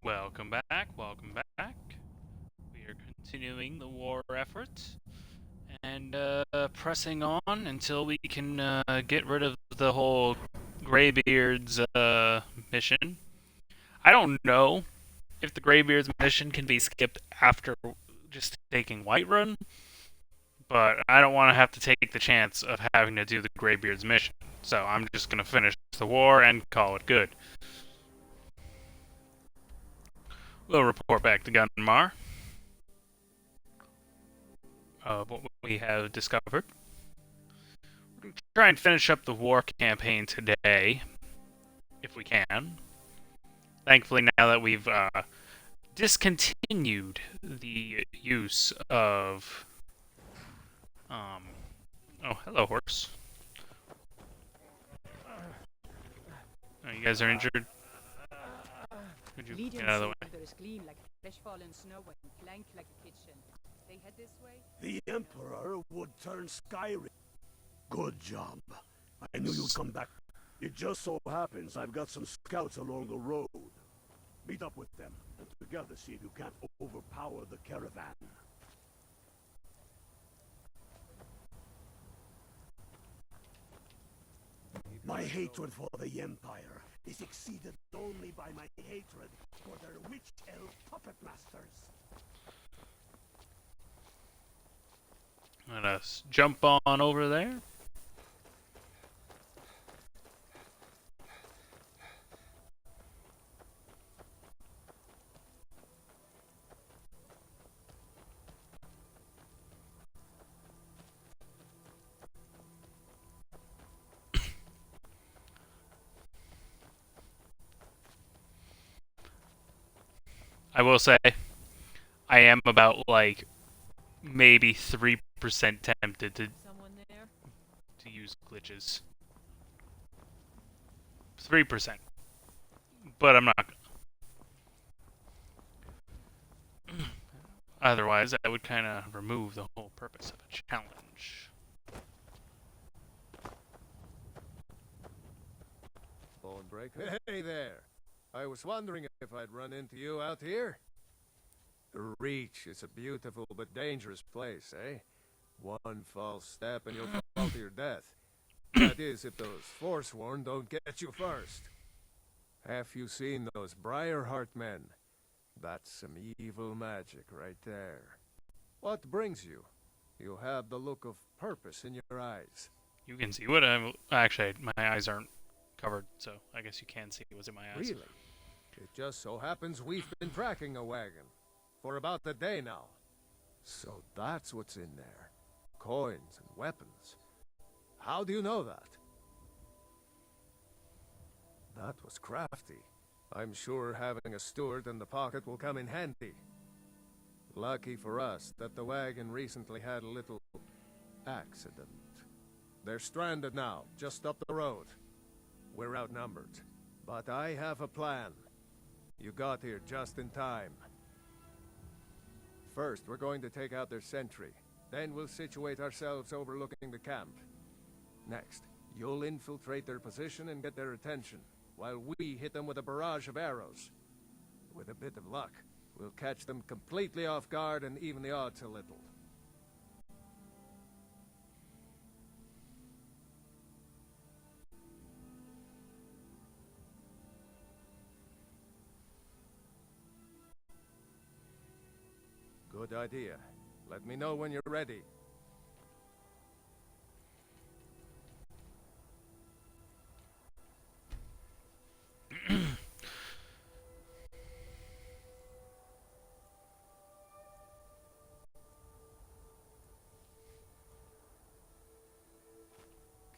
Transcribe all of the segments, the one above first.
Welcome back, welcome back. We are continuing the war effort and pressing on until we can get rid of the whole Greybeard's mission. I don't know if the Greybeard's mission can be skipped after just taking Whiterun, but I don't want to have to take the chance of having to do the Greybeard's mission. So I'm just going to finish the war and call it good. We'll report back to Gunmar of what we have discovered. We're going to try and finish up the war campaign today, if we can. Thankfully, now that we've discontinued the use of... Oh, hello, horse. Oh, you guys are injured? Could you get out of the way? Is clean like fresh fallen snow and plank like a kitchen. They head this way? The Emperor would turn Skyrim. Good job. I knew you'd come back. It just so happens I've got some scouts along the road. Meet up with them, and together see if you can't overpower the caravan. My hatred for the Empire is exceeded only by my hatred for their witch-elf puppet masters. Let us jump on over there. I will say, I am about, like, maybe 3% tempted to use glitches. 3%. But I'm not. Otherwise, I would kind of remove the whole purpose of a challenge. Bone breaker. Hey there. I was wondering if I'd run into you out here. The Reach is a beautiful but dangerous place, eh? One false step and you'll fall to your death. That is, if those Forsworn don't get you first. Have you seen those Briarheart men? That's some evil magic right there. What brings you? You have the look of purpose in your eyes. You can see what I'm... Actually, my eyes aren't covered, so I guess you can see what's in my eyes. Really? It just so happens we've been tracking a wagon for about a day now. So that's what's in there. Coins and weapons. How do you know that? That was crafty. I'm sure having a steward in the pocket will come in handy. Lucky for us that the wagon recently had a little accident. They're stranded now, just up the road. We're outnumbered, but I have a plan. You got here just in time. First, we're going to take out their sentry. Then we'll situate ourselves overlooking the camp. Next, you'll infiltrate their position and get their attention, while we hit them with a barrage of arrows. With a bit of luck, we'll catch them completely off guard and even the odds a little. Good idea. Let me know when you're ready.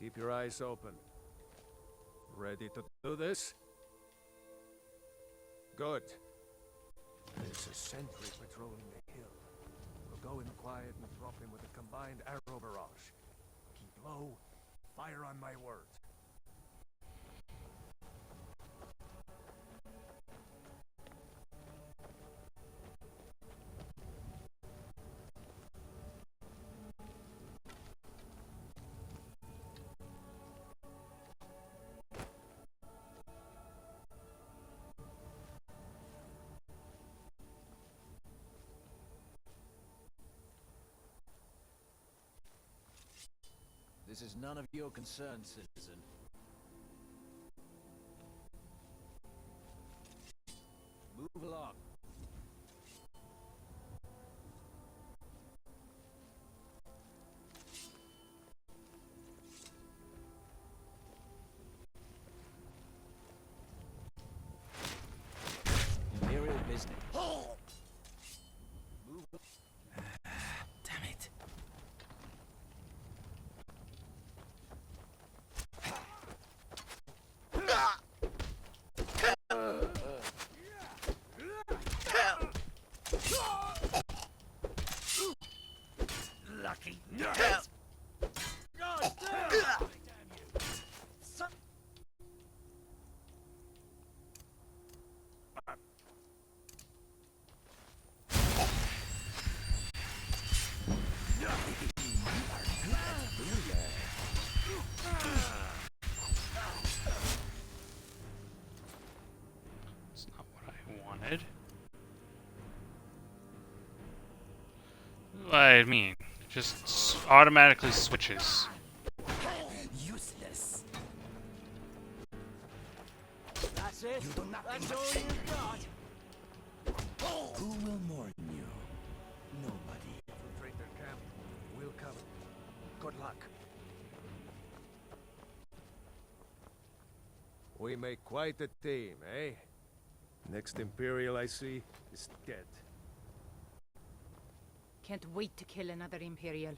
Keep your eyes open. Ready to do this? Good. There's a sentry patrolling the hill. We'll go in quiet and drop him with a combined arrow barrage. Keep low. Fire on my word. This is none of your concern, citizen. Move along. Imperial business. Move. Damn it. Lucky nuts! God damn you! Son- That's not what I wanted. I mean, just automatically switches. Useless. That's it? That's all you've got? Who will mourn you? Nobody. Infiltrate their camp. We'll cover. Good luck. We make quite a team, eh? Next Imperial I see is dead. Can't wait to kill another Imperial.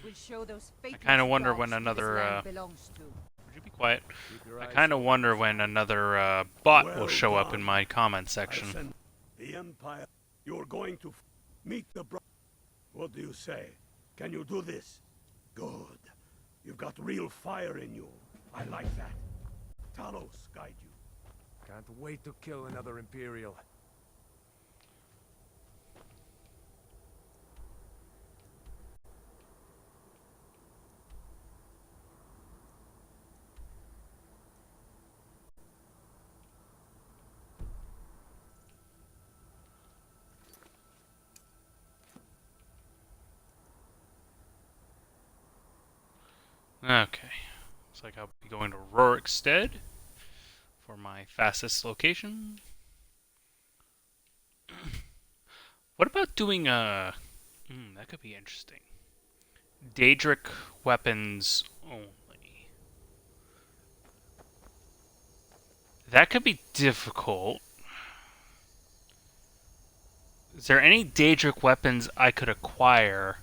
We'll show those kinda faithless wonder dogs when who this another, land belongs to. Would you be quiet? Keep your I eyes kind of open. wonder when another bot will Well show up done. in my comment I section. send the Empire. You're going to meet the What do you say? Can you do this? Good. You've got real fire in you. I like that. Talos guide you. Can't wait to kill another Imperial. Okay. Looks like I'll be going to Rorikstead for my fastest location. What about doing a... that could be interesting. Daedric weapons only. That could be difficult. Is there any Daedric weapons I could acquire?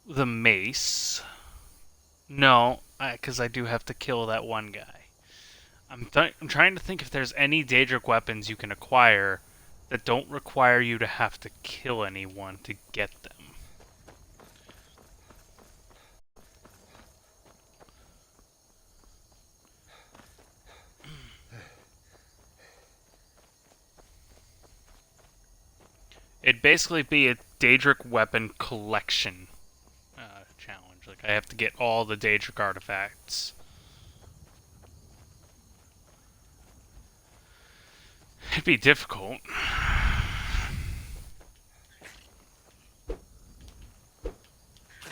The mace. No, because I do have to kill that one guy. I'm trying to think if there's any Daedric weapons you can acquire that don't require you to have to kill anyone to get them. It'd basically be a Daedric weapon collection challenge. Like, I have to get all the Daedric artifacts. It'd be difficult.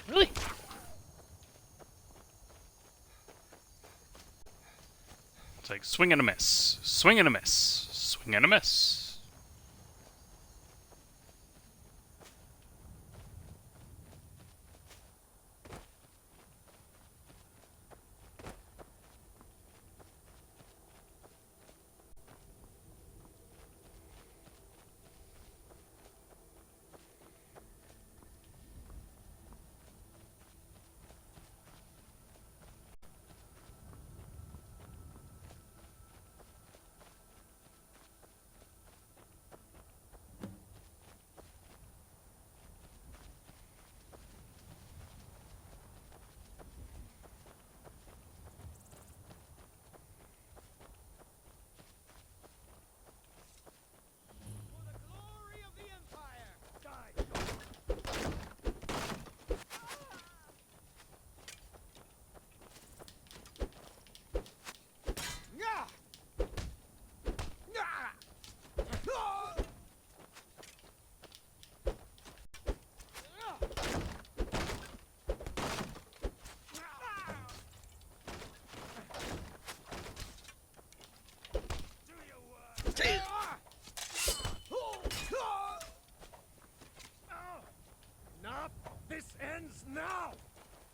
Really? It's like swing and a miss. Swing and a miss. Swing and a miss.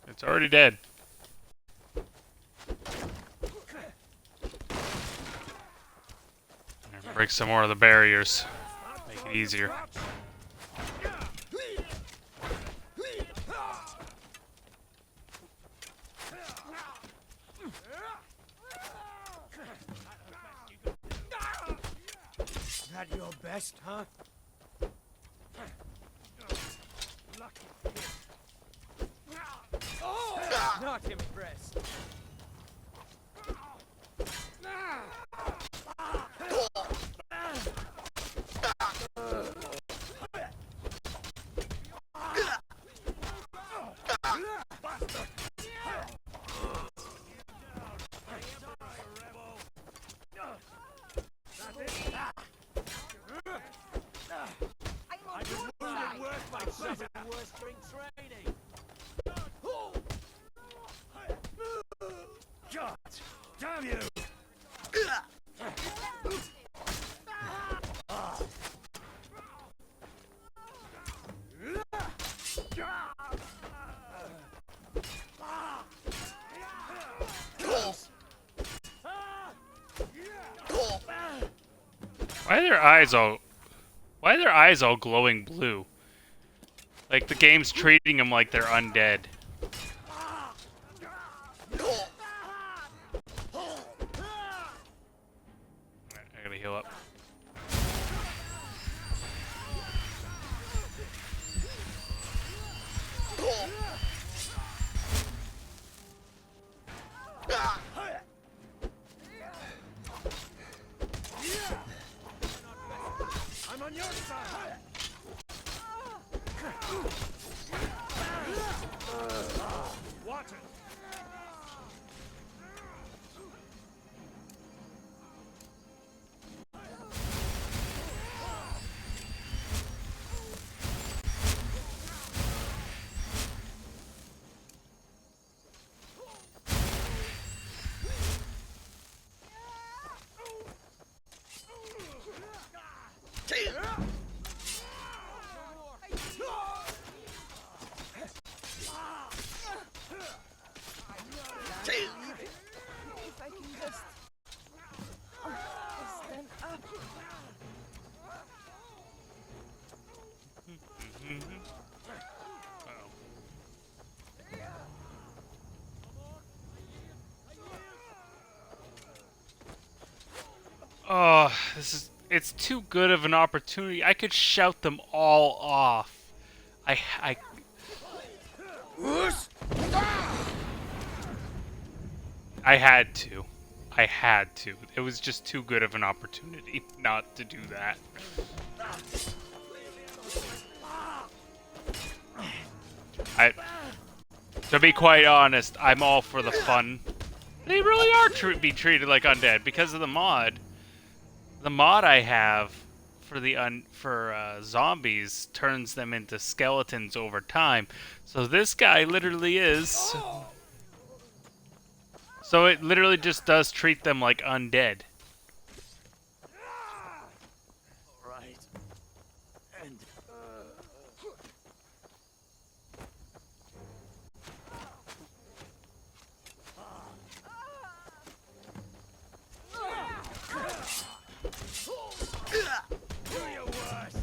It's already dead. Break some more of the barriers. Make it easier. That your best, huh? Not impressed. God damn you! Why are their eyes all... Why are their eyes all glowing blue? Like the game's treating them like they're undead. I gotta heal up. I'm on your side! Watch it! If I can just stand up. Oh, it's too good of an opportunity. I could shout them all off. I had to. I had to. It was just too good of an opportunity not to do that. To be quite honest, I'm all for the fun. They really are be treated like undead because of the mod. The mod I have for the zombies turns them into skeletons over time. So this guy literally is. So it literally just does treat them like undead. Right. And Do your worst!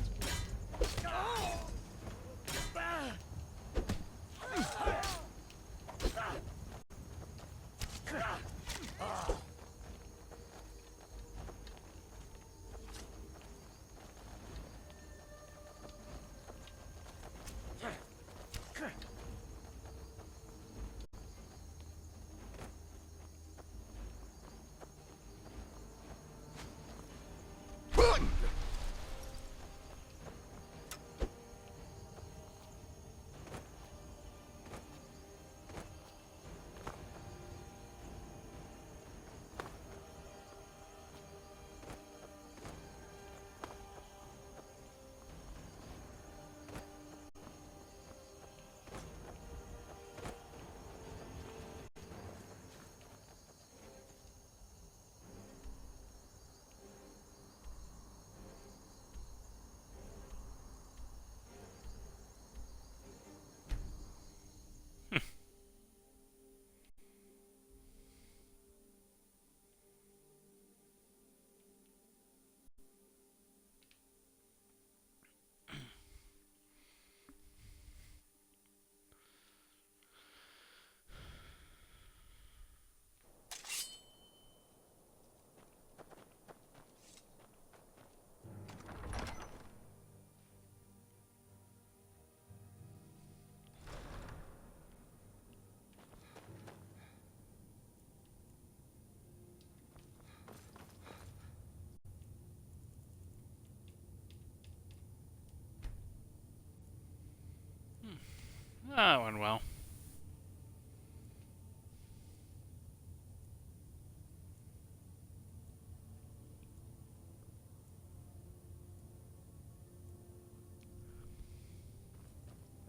That went well.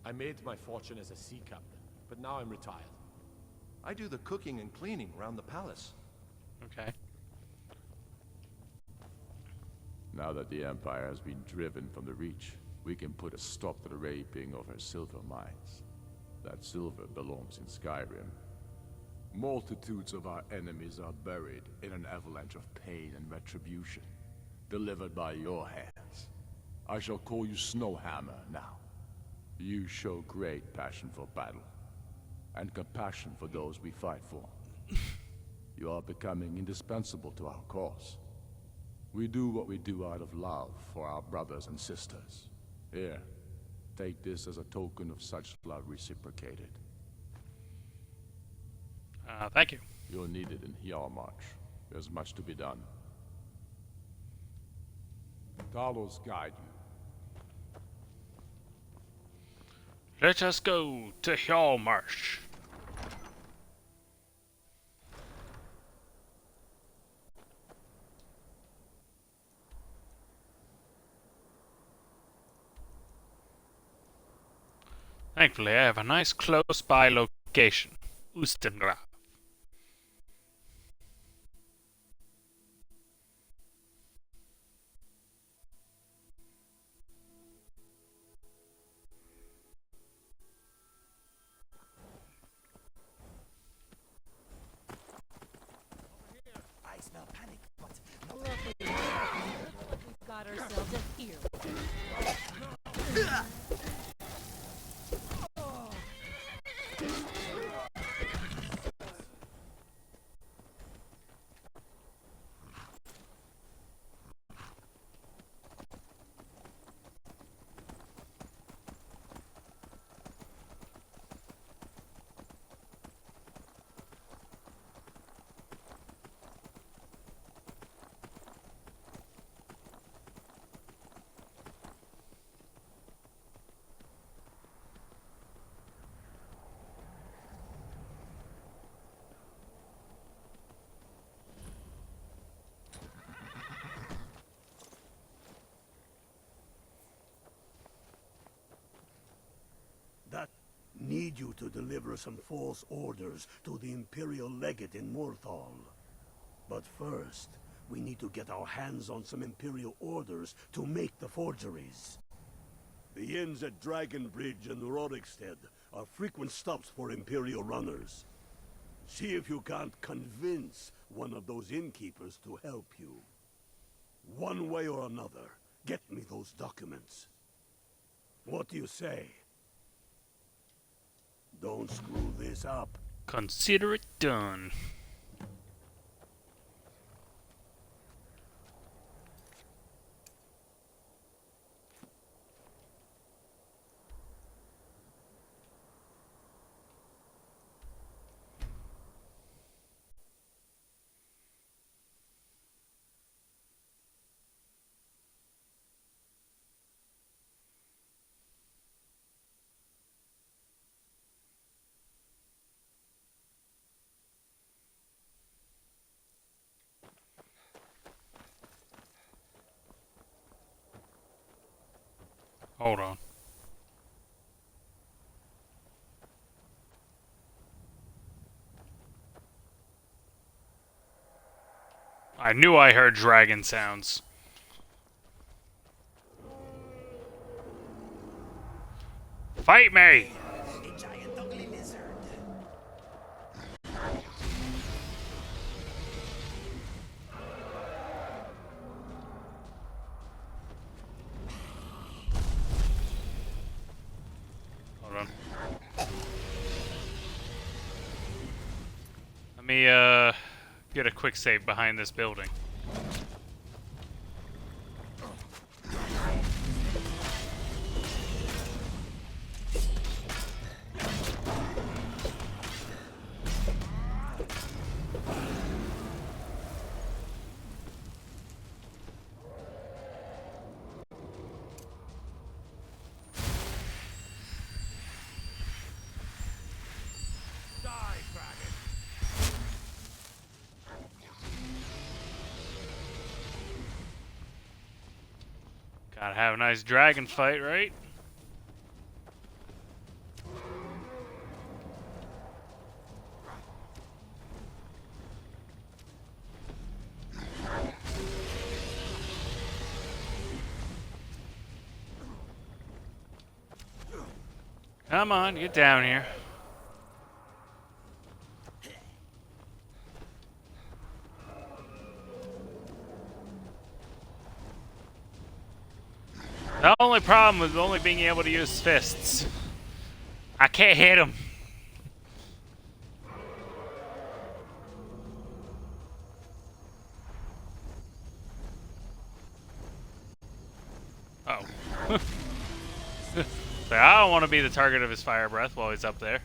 I made my fortune as a sea captain, but now I'm retired. I do the cooking and cleaning around the palace. Okay. Now that the Empire has been driven from the Reach, we can put a stop to the raping of her silver mines. That silver belongs in Skyrim. Multitudes of our enemies are buried in an avalanche of pain and retribution, delivered by your hands. I shall call you Snowhammer now. You show great passion for battle, and compassion for those we fight for. You are becoming indispensable to our cause. We do what we do out of love for our brothers and sisters. Here, take this as a token of such love reciprocated. Thank you. You're needed in Hjalmarch. There's much to be done. Talos guide you. Let us go to Hjalmarsh. Thankfully, I have a nice close-by location, Ustengrav. I smell panic, but We've got ourselves a hero. That need you to deliver some false orders to the Imperial Legate in Morthal. But first, we need to get our hands on some Imperial orders to make the forgeries. The inns at Dragonbridge and Rorikstead are frequent stops for Imperial runners. See if you can't convince one of those innkeepers to help you. One way or another, get me those documents. What do you say? Don't screw this up. Consider it done. Hold on. I knew I heard dragon sounds. Fight me! a giant ugly lizard. Hold on. Let me, get a quick save behind this building. Gotta have a nice dragon fight, right? Come on, get down here. The only problem with only being able to use fists. I can't hit him. Uh oh. So I don't want to be the target of his fire breath while he's up there.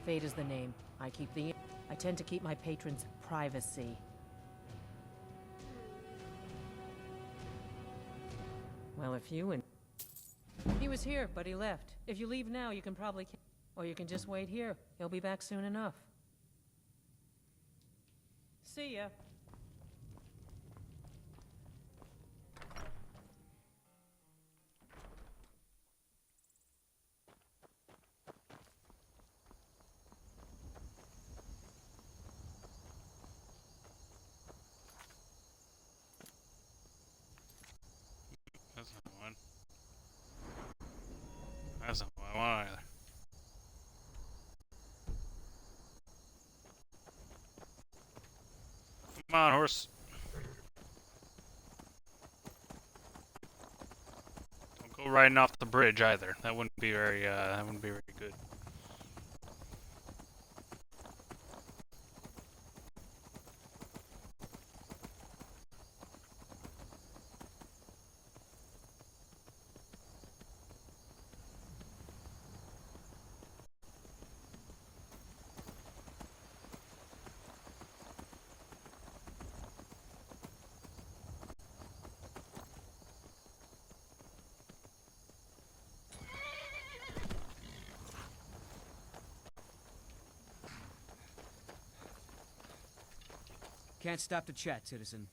Fate is the name. I tend to keep my patrons' privacy. Well, if you and... He was here, but he left. If you leave now, you can probably... Or you can just wait here. He'll be back soon enough. See ya. That's not one. That's not what I want either. Come on, horse. Don't go riding off the bridge either. That wouldn't be very good. Can't stop the chat, citizen.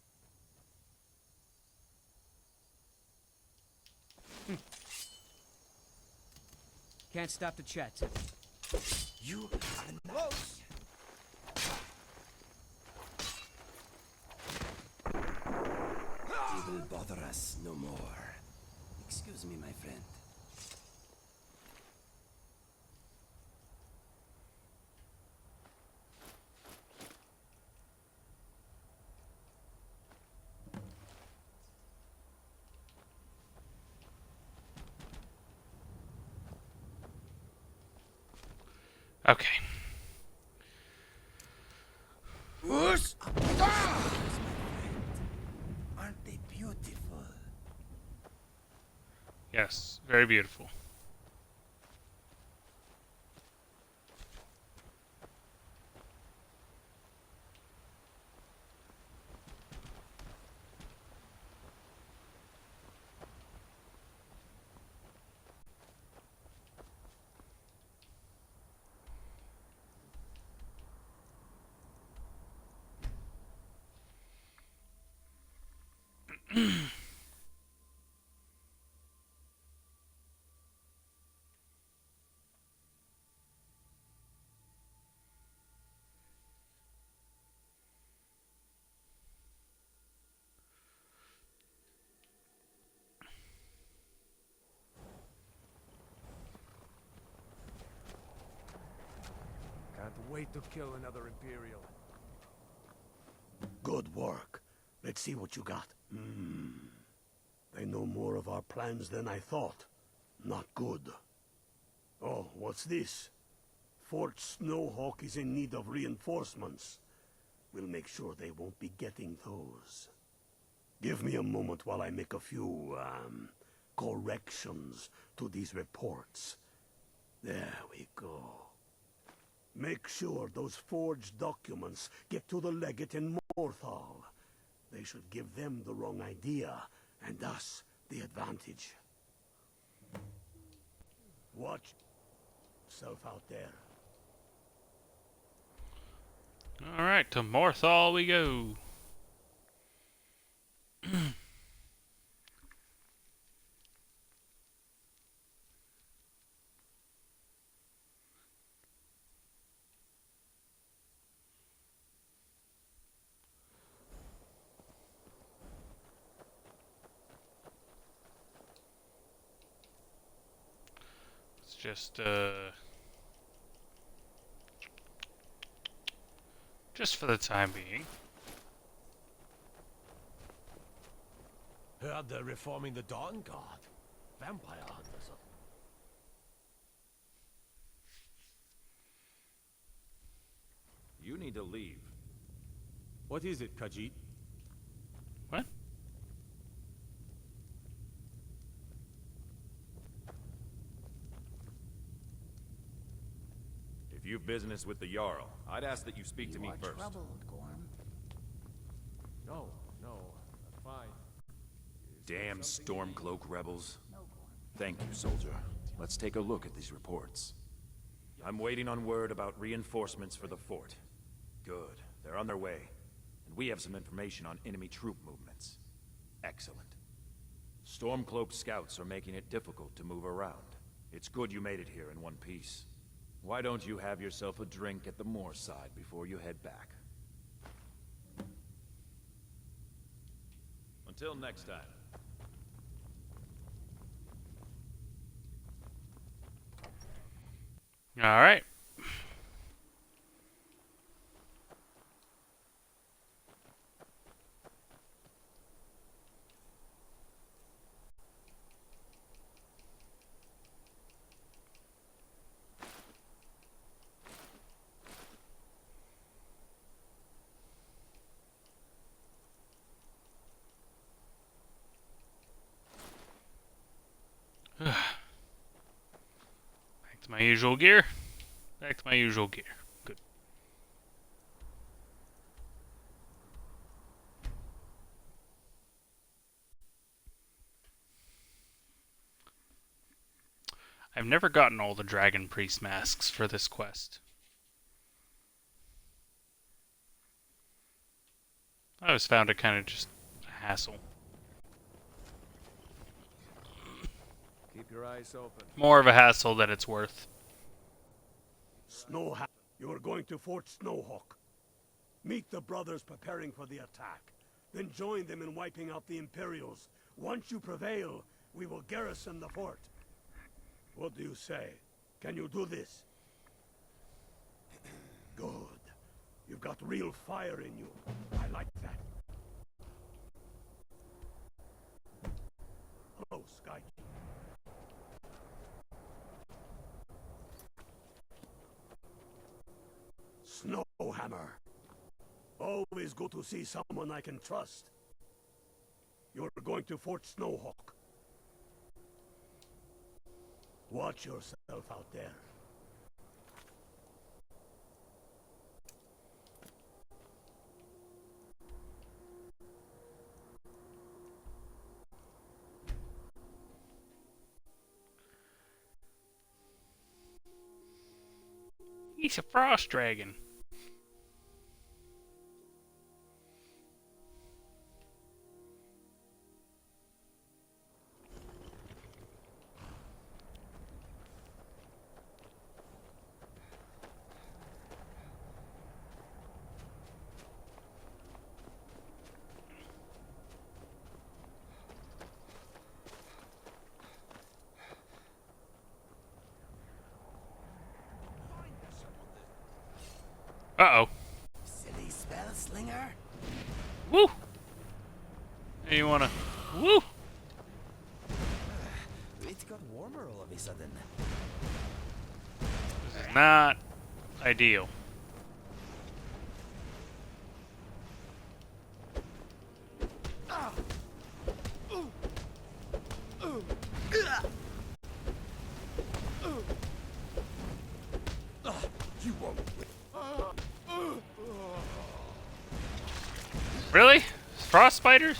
Can't stop the chat, citizen. You are close. You will bother us no more. Excuse me, my friend. Okay. Whoosh! Aren't they beautiful? Yes, very beautiful. wait to kill another Imperial. Good work. Let's see what you got. They know more of our plans than I thought. Not good. Oh, what's this? Fort Snowhawk is in need of reinforcements. We'll make sure they won't be getting those. Give me a moment while I make a few, corrections to these reports. There we go. Make sure those forged documents get to the legate in Morthal. They should give them the wrong idea, and us the advantage. Watch yourself out there. Alright, to Morthal we go. It's just for the time being. Heard they're reforming the Dawn Guard. Vampire hunters. You need to leave. What is it, Khajiit? What? If you've business with the Jarl, I'd ask that you speak to me first. Troubled, Gorm. No, I'm fine. Damn Stormcloak rebels. No, Gorm. Thank you, soldier. Let's take a look at these reports. I'm waiting on word about reinforcements for the fort. Good. They're on their way. And we have some information on enemy troop movements. Excellent. Stormcloak scouts are making it difficult to move around. It's good you made it here in one piece. Why don't you have yourself a drink at the moorside before you head back? Until next time. Alright. Back to my usual gear. Back to my usual gear. Good. I've never gotten all the Dragon Priest masks for this quest. I always found it kind of just a hassle. Keep your eyes open. More of a hassle than it's worth. You are going to Fort Snowhawk. Meet the brothers preparing for the attack. Then join them in wiping out the Imperials. Once you prevail, we will garrison the fort. What do you say? Can you do this? Good. You've got real fire in you. I like that. Hello, Sky. Snowhammer. Always good to see someone I can trust. You're going to Fort Snowhawk. Watch yourself out there. He's a frost dragon. Uh-oh. Silly spell slinger. Woo! Hey, you wanna... Woo! It got warmer all of a sudden. This is not ideal. You won't. Really? Frost spiders?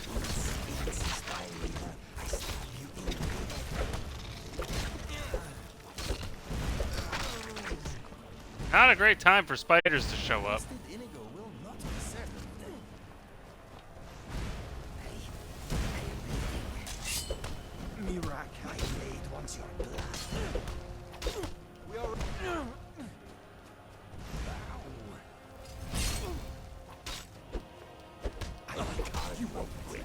Not a great time for spiders to show up. Inigo will not be served. Mirak, my blade wants your blood. We are. You won't win.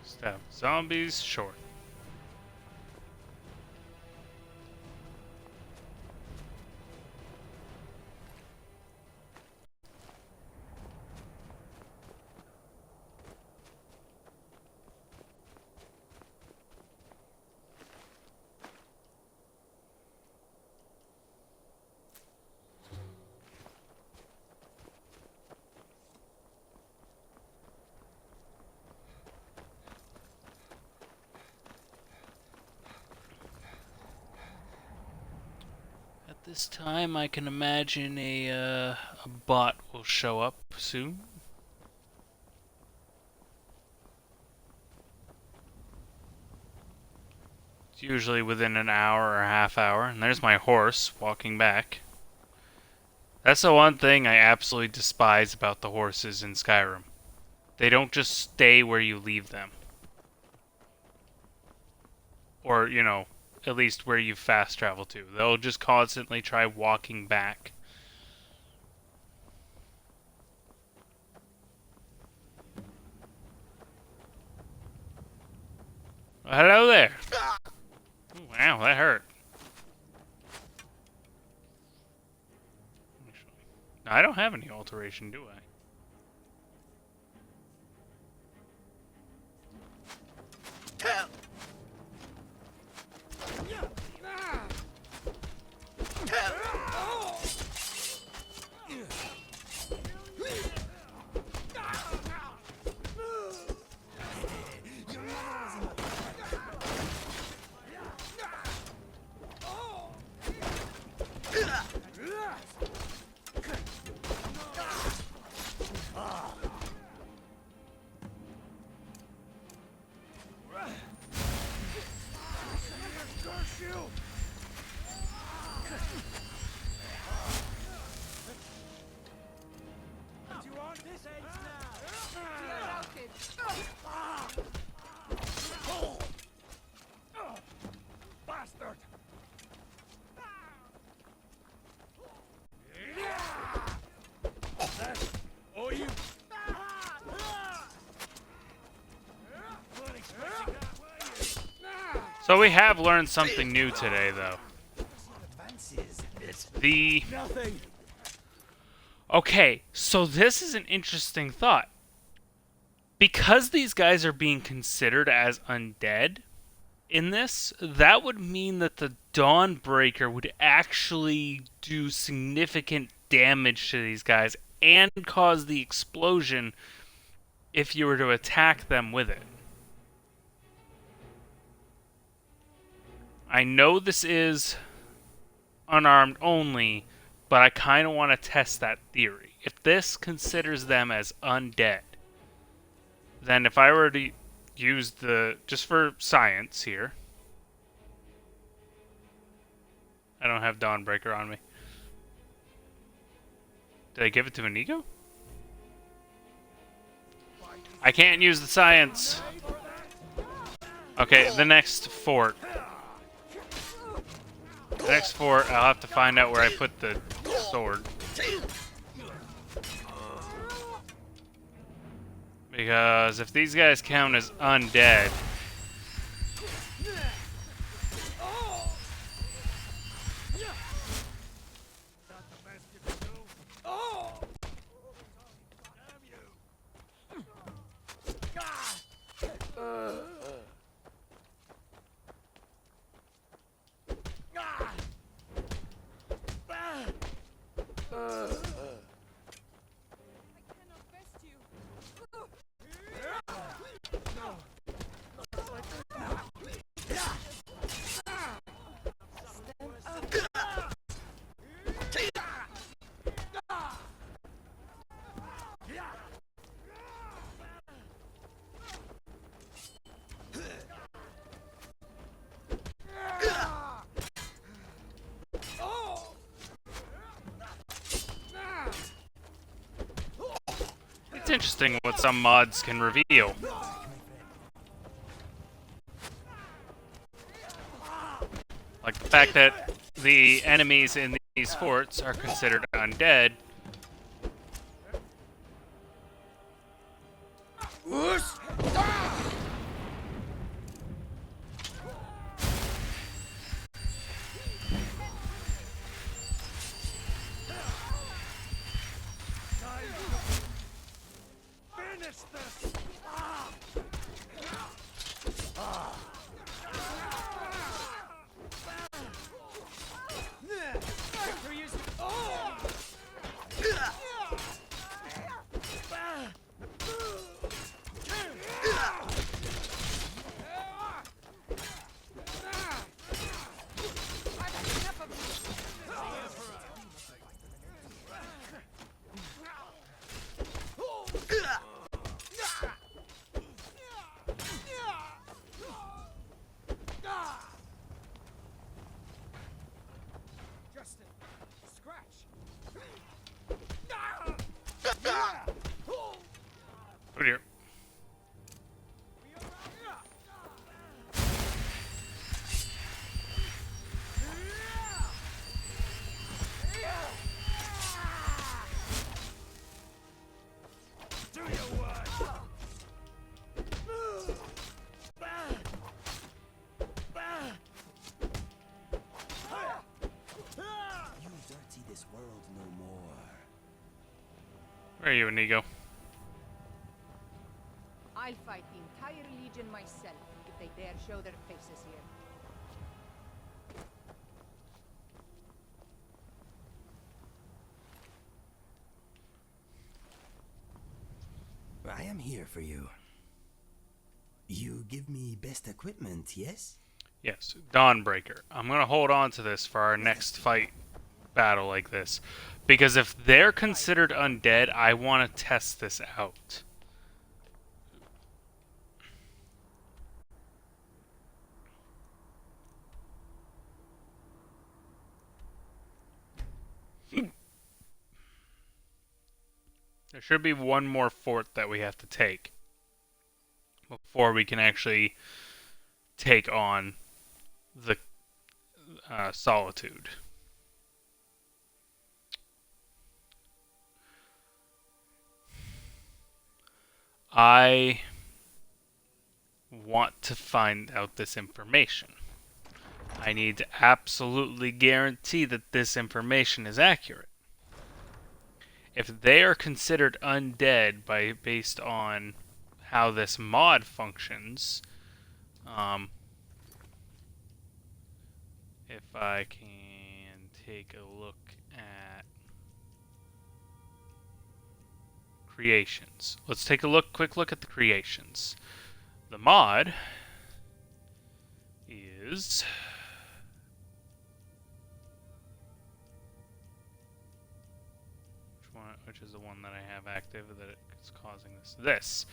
Stab zombies short. At this time, I can imagine a bot will show up soon. It's usually within an hour or a half hour, and there's my horse walking back. That's the one thing I absolutely despise about the horses in Skyrim. They don't just stay where you leave them. Or, you know, at least where you fast travel to. They'll just constantly try walking back. Well, hello there. Ooh, wow, that hurt. I don't have any alteration, do I? Bastard! Oh, you! So we have learned something new today, though. The... Nothing! Okay, so this is an interesting thought. Because these guys are being considered as undead in this, that would mean that the Dawnbreaker would actually do significant damage to these guys and cause the explosion if you were to attack them with it. I know this is unarmed only, but I kind of want to test that theory. If this considers them as undead, then if I were to use the... just for science here... I don't have Dawnbreaker on me. Did I give it to Inigo? I can't use the science! Okay, the next fort. The next fort, I'll have to find out where I put the sword. Because if these guys count as undead, interesting what some mods can reveal. Like the fact that the enemies in these forts are considered undead. Oh dear. You dirty this world no more. Where are you, Inigo? I'll fight the entire Legion myself if they dare show their faces here. I am here for you. You give me best equipment, yes? Yes, Dawnbreaker. I'm gonna hold on to this for our next fight battle like this. Because if they're considered undead, I want to test this out. There should be one more fort that we have to take before we can actually take on the Solitude. I want to find out this information. I need to absolutely guarantee that this information is accurate. If they are considered undead based on how this mod functions, if I can take a look at creations. Let's take a quick look at the creations. The mod is which is the one that I have active that is causing this. This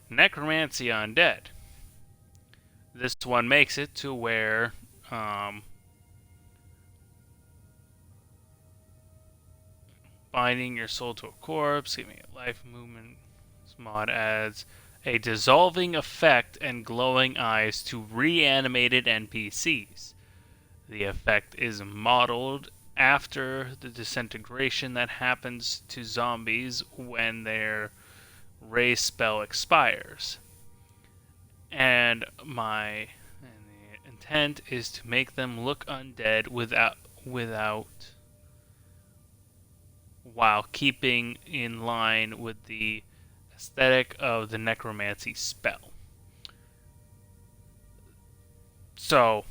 Necromancy Undead. This one makes it to where binding your soul to a corpse, giving it life movement. This mod adds a dissolving effect and glowing eyes to reanimated NPCs. The effect is modeled after the disintegration that happens to zombies when their raise spell expires. And the intent is to make them look undead without while keeping in line with the aesthetic of the necromancy spell. So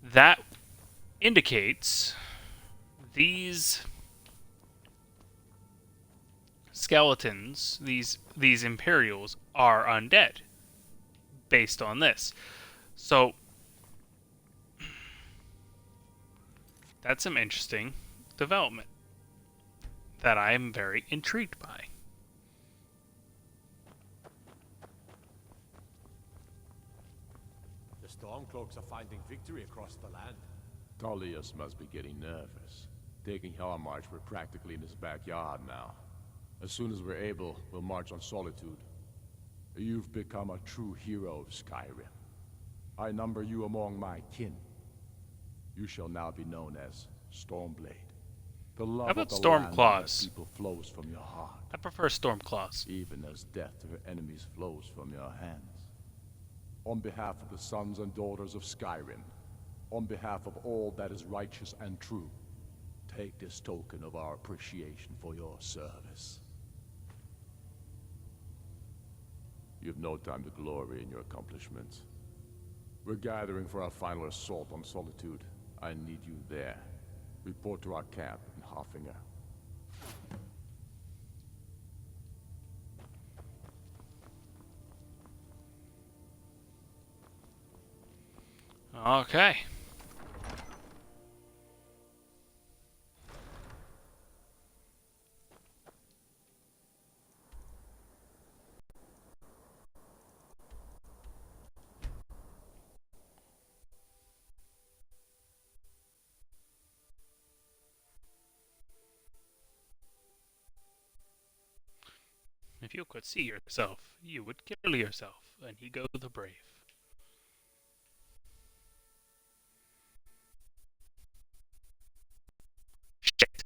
that indicates these skeletons, these Imperials, are undead based on this. So that's some interesting development that I am very intrigued by. The Stormcloaks are finding victory across the land. Tullius must be getting nervous. Taking March, we're practically in his backyard now. As soon as we're able, we'll march on Solitude. You've become a true hero of Skyrim. I number you among my kin. You shall now be known as Stormblade. The love How about of the land and Stormclaws? the people flows from your heart, I prefer Stormclaws. even as death to her enemies flows from your hands. On behalf of the sons and daughters of Skyrim, on behalf of all that is righteous and true, take this token of our appreciation for your service. You have no time to glory in your accomplishments. We're gathering for our final assault on Solitude. I need you there. Report to our camp in Hoffinger. Okay. If you could see yourself, you would kill yourself, and he go the brave. Shit.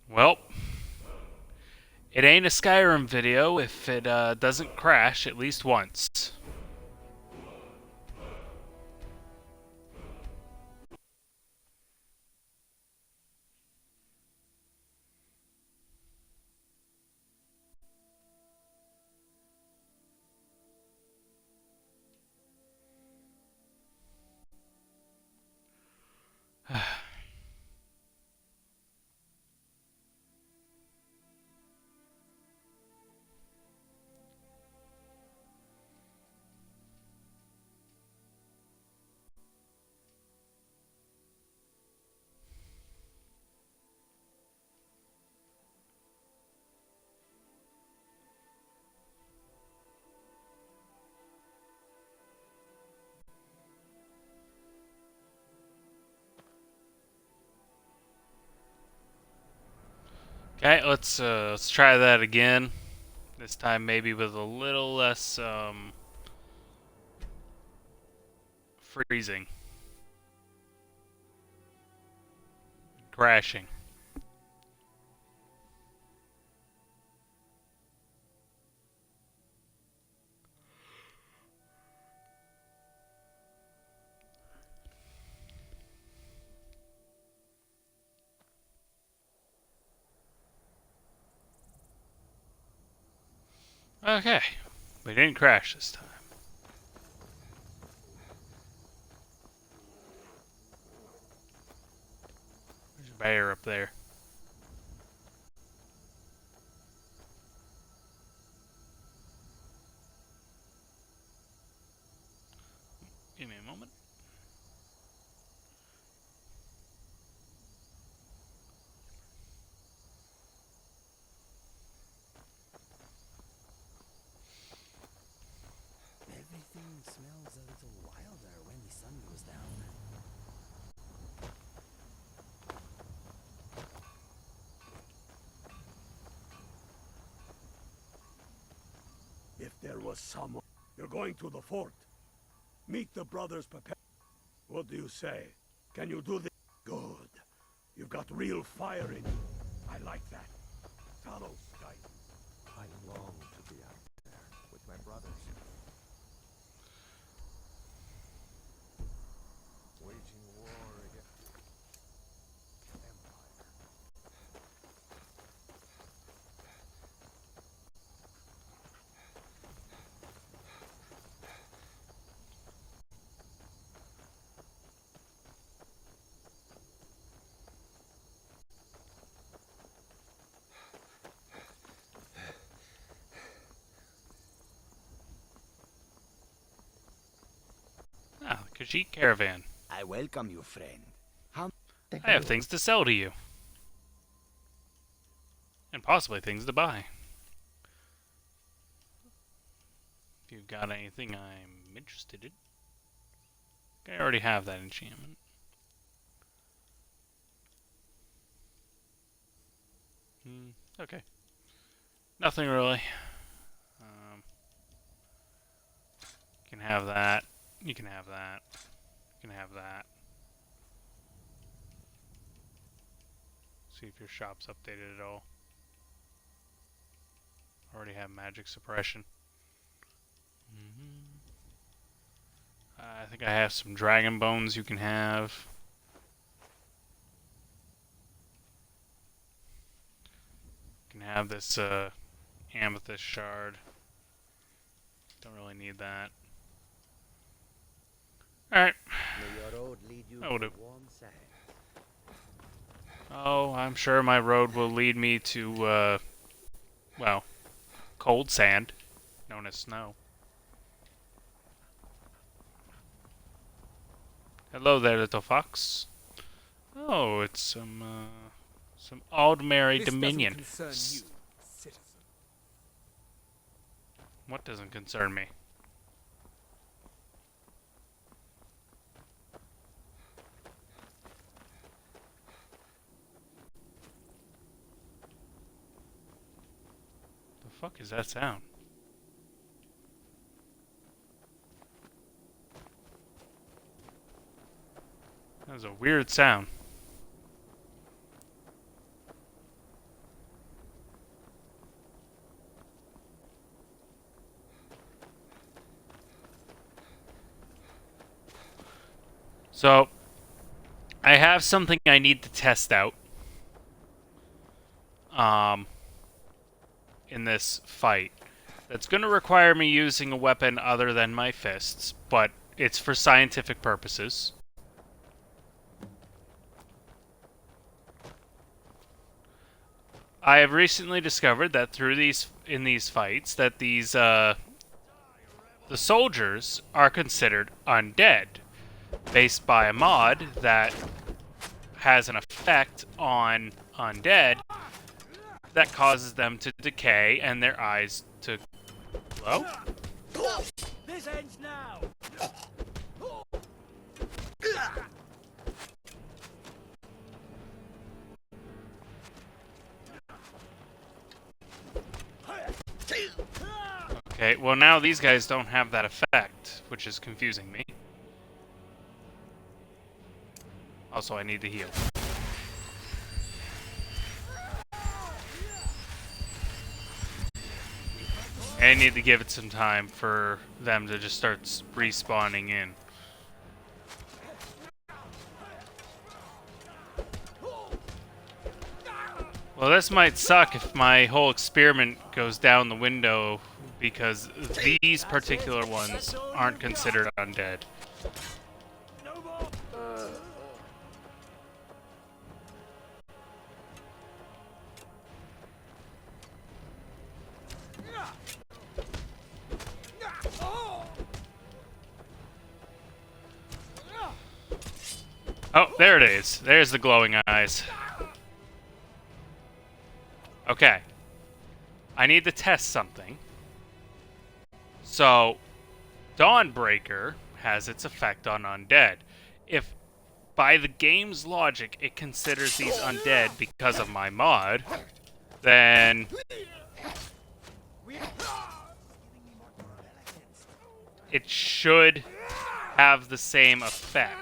Well, it ain't a Skyrim video if it doesn't crash at least once. Okay, let's try that again. This time maybe with a little less freezing, crashing. Okay, we didn't crash this time. There's a bear up there. Give me a moment. Everything smells a little wilder when the sun goes down. If there was someone... You're going to the fort. Meet the brothers prepare. What do you say? Can you do this? Good. You've got real fire in you. I like that. Follow, Sky. I long to be out there with my brothers. Waging war against Empire. Ah, the Khajiit caravan. I welcome you, friend. I have things to sell to you. And possibly things to buy. If you've got anything I'm interested in. I already have that enchantment. Okay. Nothing really. You can have that. You can have that. You can have that. See if your shop's updated at all. Already have magic suppression. I think I have some dragon bones you can have. You can have this amethyst shard. Don't really need that. Alright. That'll do. Oh, I'm sure my road will lead me to, well, cold sand, known as snow. Hello there, little fox. Oh, it's some Aldmeri Dominion. What doesn't concern me? The fuck is that sound? That was a weird sound. So, I have something I need to test out. In this fight. That's going to require me using a weapon other than my fists, but it's for scientific purposes. I have recently discovered that in these fights, that the soldiers are considered undead, based by a mod that has an effect on undead that causes them to decay and their eyes to glow. This ends now. Okay, well now these guys don't have that effect, which is confusing me. Also, I need to heal. I need to give it some time for them to just start respawning in. Well, this might suck if my whole experiment goes down the window, because these particular ones aren't considered undead. Oh, there it is. There's the glowing eyes. Okay. I need to test something. So, Dawnbreaker has its effect on undead. If, by the game's logic, it considers these undead because of my mod, then it should have the same effect.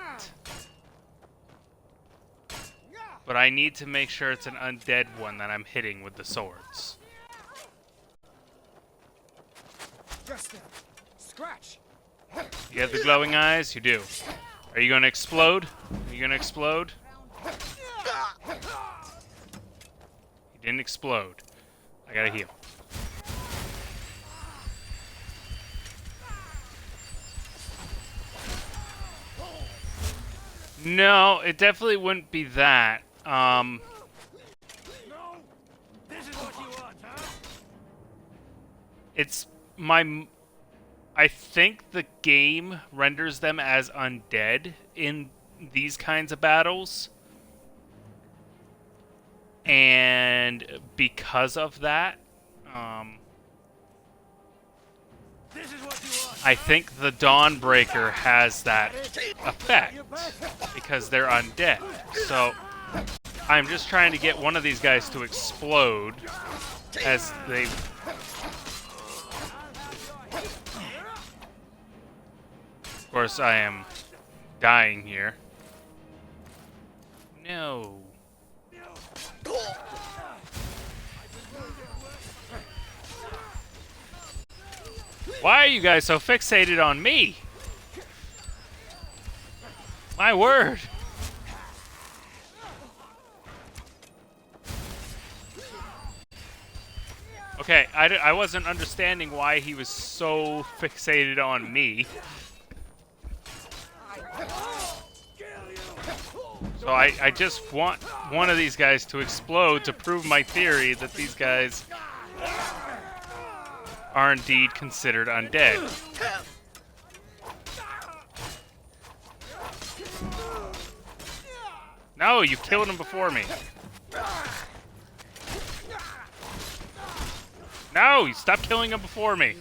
But I need to make sure it's an undead one that I'm hitting with the swords. Just a scratch. You have the glowing eyes? You do. Are you gonna explode? Are you gonna explode? He didn't explode. I gotta heal. No, it definitely wouldn't be that. No. This is what you want, huh? It's my... I think the game renders them as undead in these kinds of battles. And because of that, This is what you want. I think the Dawnbreaker has that effect because they're undead. So I'm just trying to get one of these guys to explode as they... Of course, I am dying here. No. Why are you guys so fixated on me? My word. Okay, I wasn't understanding why he was so fixated on me. So I just want one of these guys to explode to prove my theory that these guys are indeed considered undead. No, you killed him before me. No, you stop killing him before me.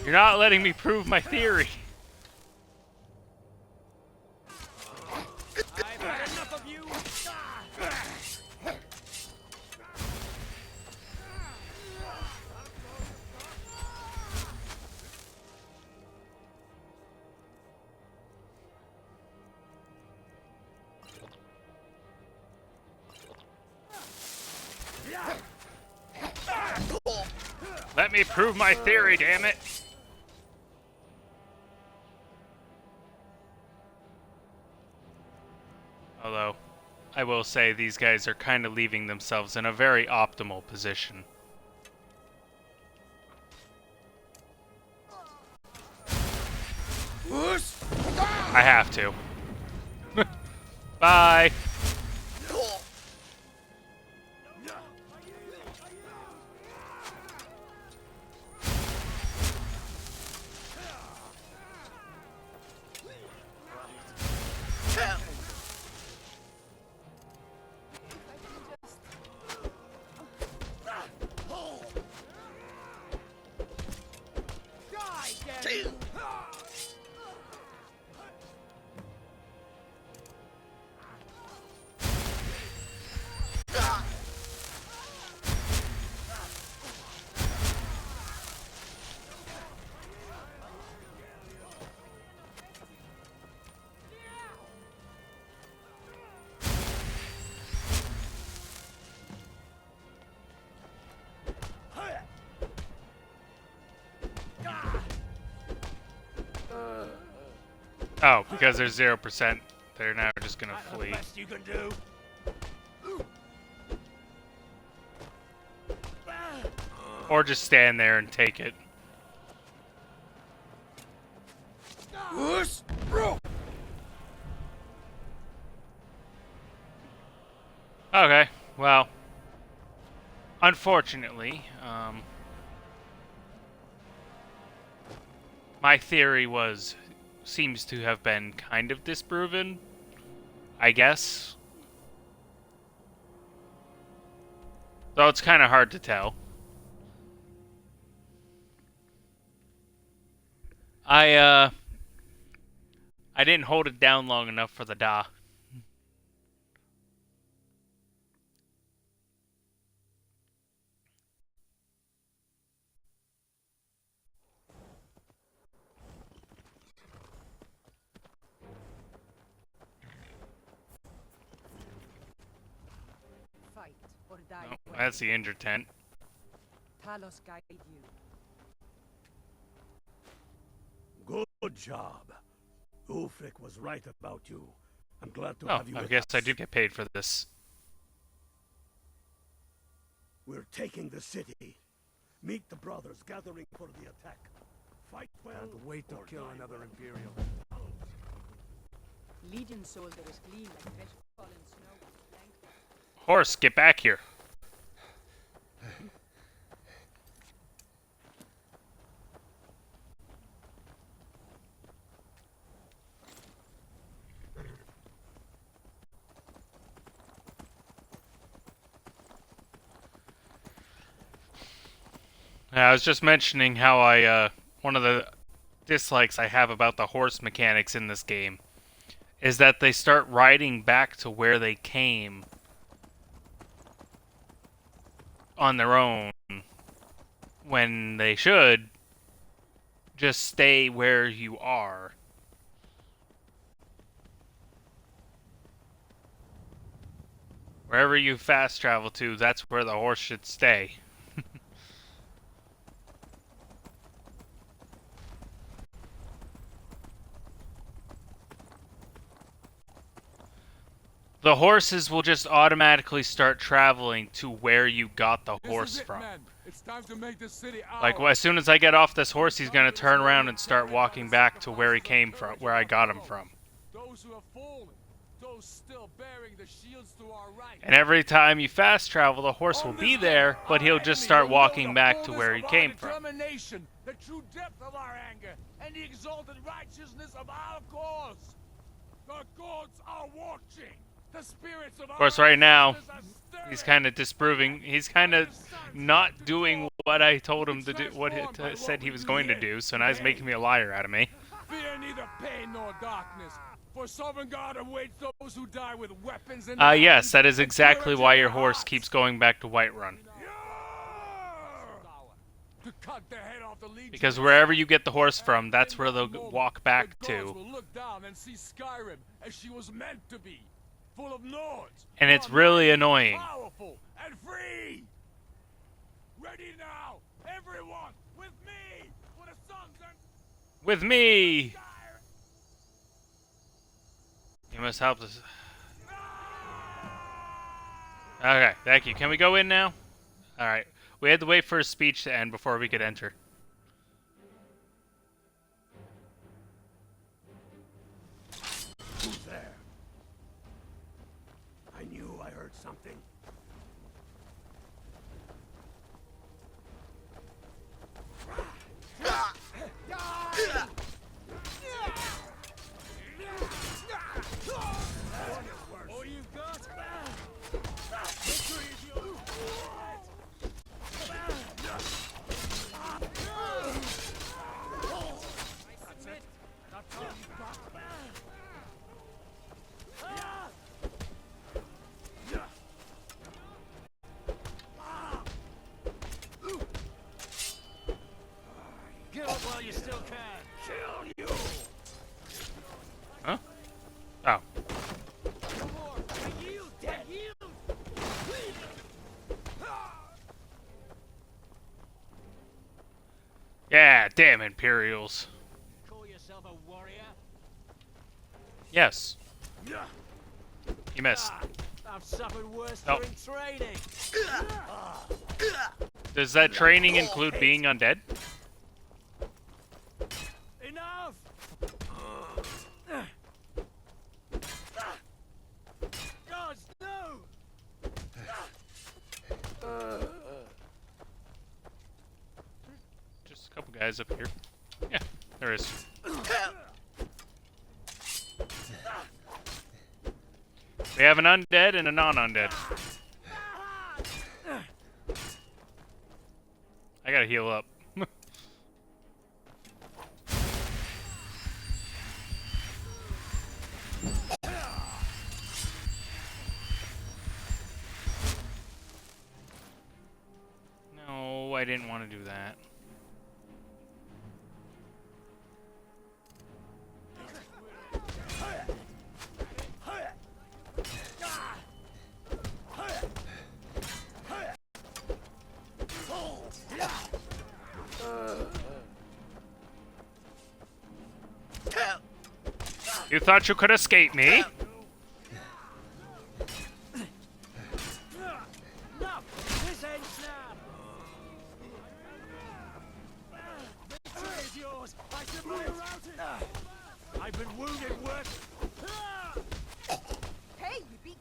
You're not letting me prove my theory. I've had enough of you. Let me prove my theory, damn it. Although, I will say these guys are kind of leaving themselves in a very optimal position. I have to. Bye. Oh, because there's 0%, they're now just gonna flee. Best you can do. Or just stand there and take it. Okay, well, unfortunately, my theory seems to have been kind of disproven, I guess. Though it's kind of hard to tell. I didn't hold it down long enough for the Da. Fight or die. Oh, that's the injured tent. Talos guide you. Good job. Ulfric was right about you. I'm glad to Oh, have you I with guess I us. do get paid for this. We're taking the city. Meet the brothers gathering for the attack. Fight well. Can't wait to or kill die another well. Imperial. Legion soldiers gleam like fresh fallen snow on the flank. Horse, get back here. I was just mentioning how one of the dislikes I have about the horse mechanics in this game is that they start riding back to where they came on their own when they should just stay where you are. Wherever you fast travel to, that's where the horse should stay. The horses will just automatically start traveling to where you got the horse from. It's time to make this city Like, as soon as I get off this horse, he's gonna turn around and start walking back to where he came from, where I got him from. Those who have fallen, those still bearing the shields to our right. And every time you fast travel, the horse will be there, but he'll just start walking back to where he came from. The true depth of our anger and the exalted righteousness of our cause. The gods are watching. The spirits of course, right now, he's kind of disproving. He's kind of not doing what I told him to do, what he said he was going to do. So now he's making me a liar out of me. Fear neither pain nor darkness, for sovereign God awaits those who die with weapons in Yes, that is exactly why your horse keeps going back to Whiterun. To cut the head off the Legion. Because wherever you get the horse from, that's where they'll walk back the to. gods will look down and see Skyrim as she was meant to be, full of Nords. And it's really annoying. Powerful and free. Ready now, everyone, with me, for the sons and With me! You must help us. Okay, thank you. Can we go in now? Alright. We had to wait for his speech to end before we could enter. Who's there? I knew I heard something. All you've got? Get up while you still can. Kill you! Huh? Oh. Yeah, damn Imperials. Call yourself a warrior? Yes. You missed. I've suffered worse Oh. during training. Does that training include being undead? Enough! Gods, no! Just a couple guys up here. Yeah, there is. We have an undead and a non-undead. I gotta heal up. No, I didn't want to do that. You thought you could escape me? No, this ends now. Victory is yours. I survived. I've been wounded worse. Hey, you be...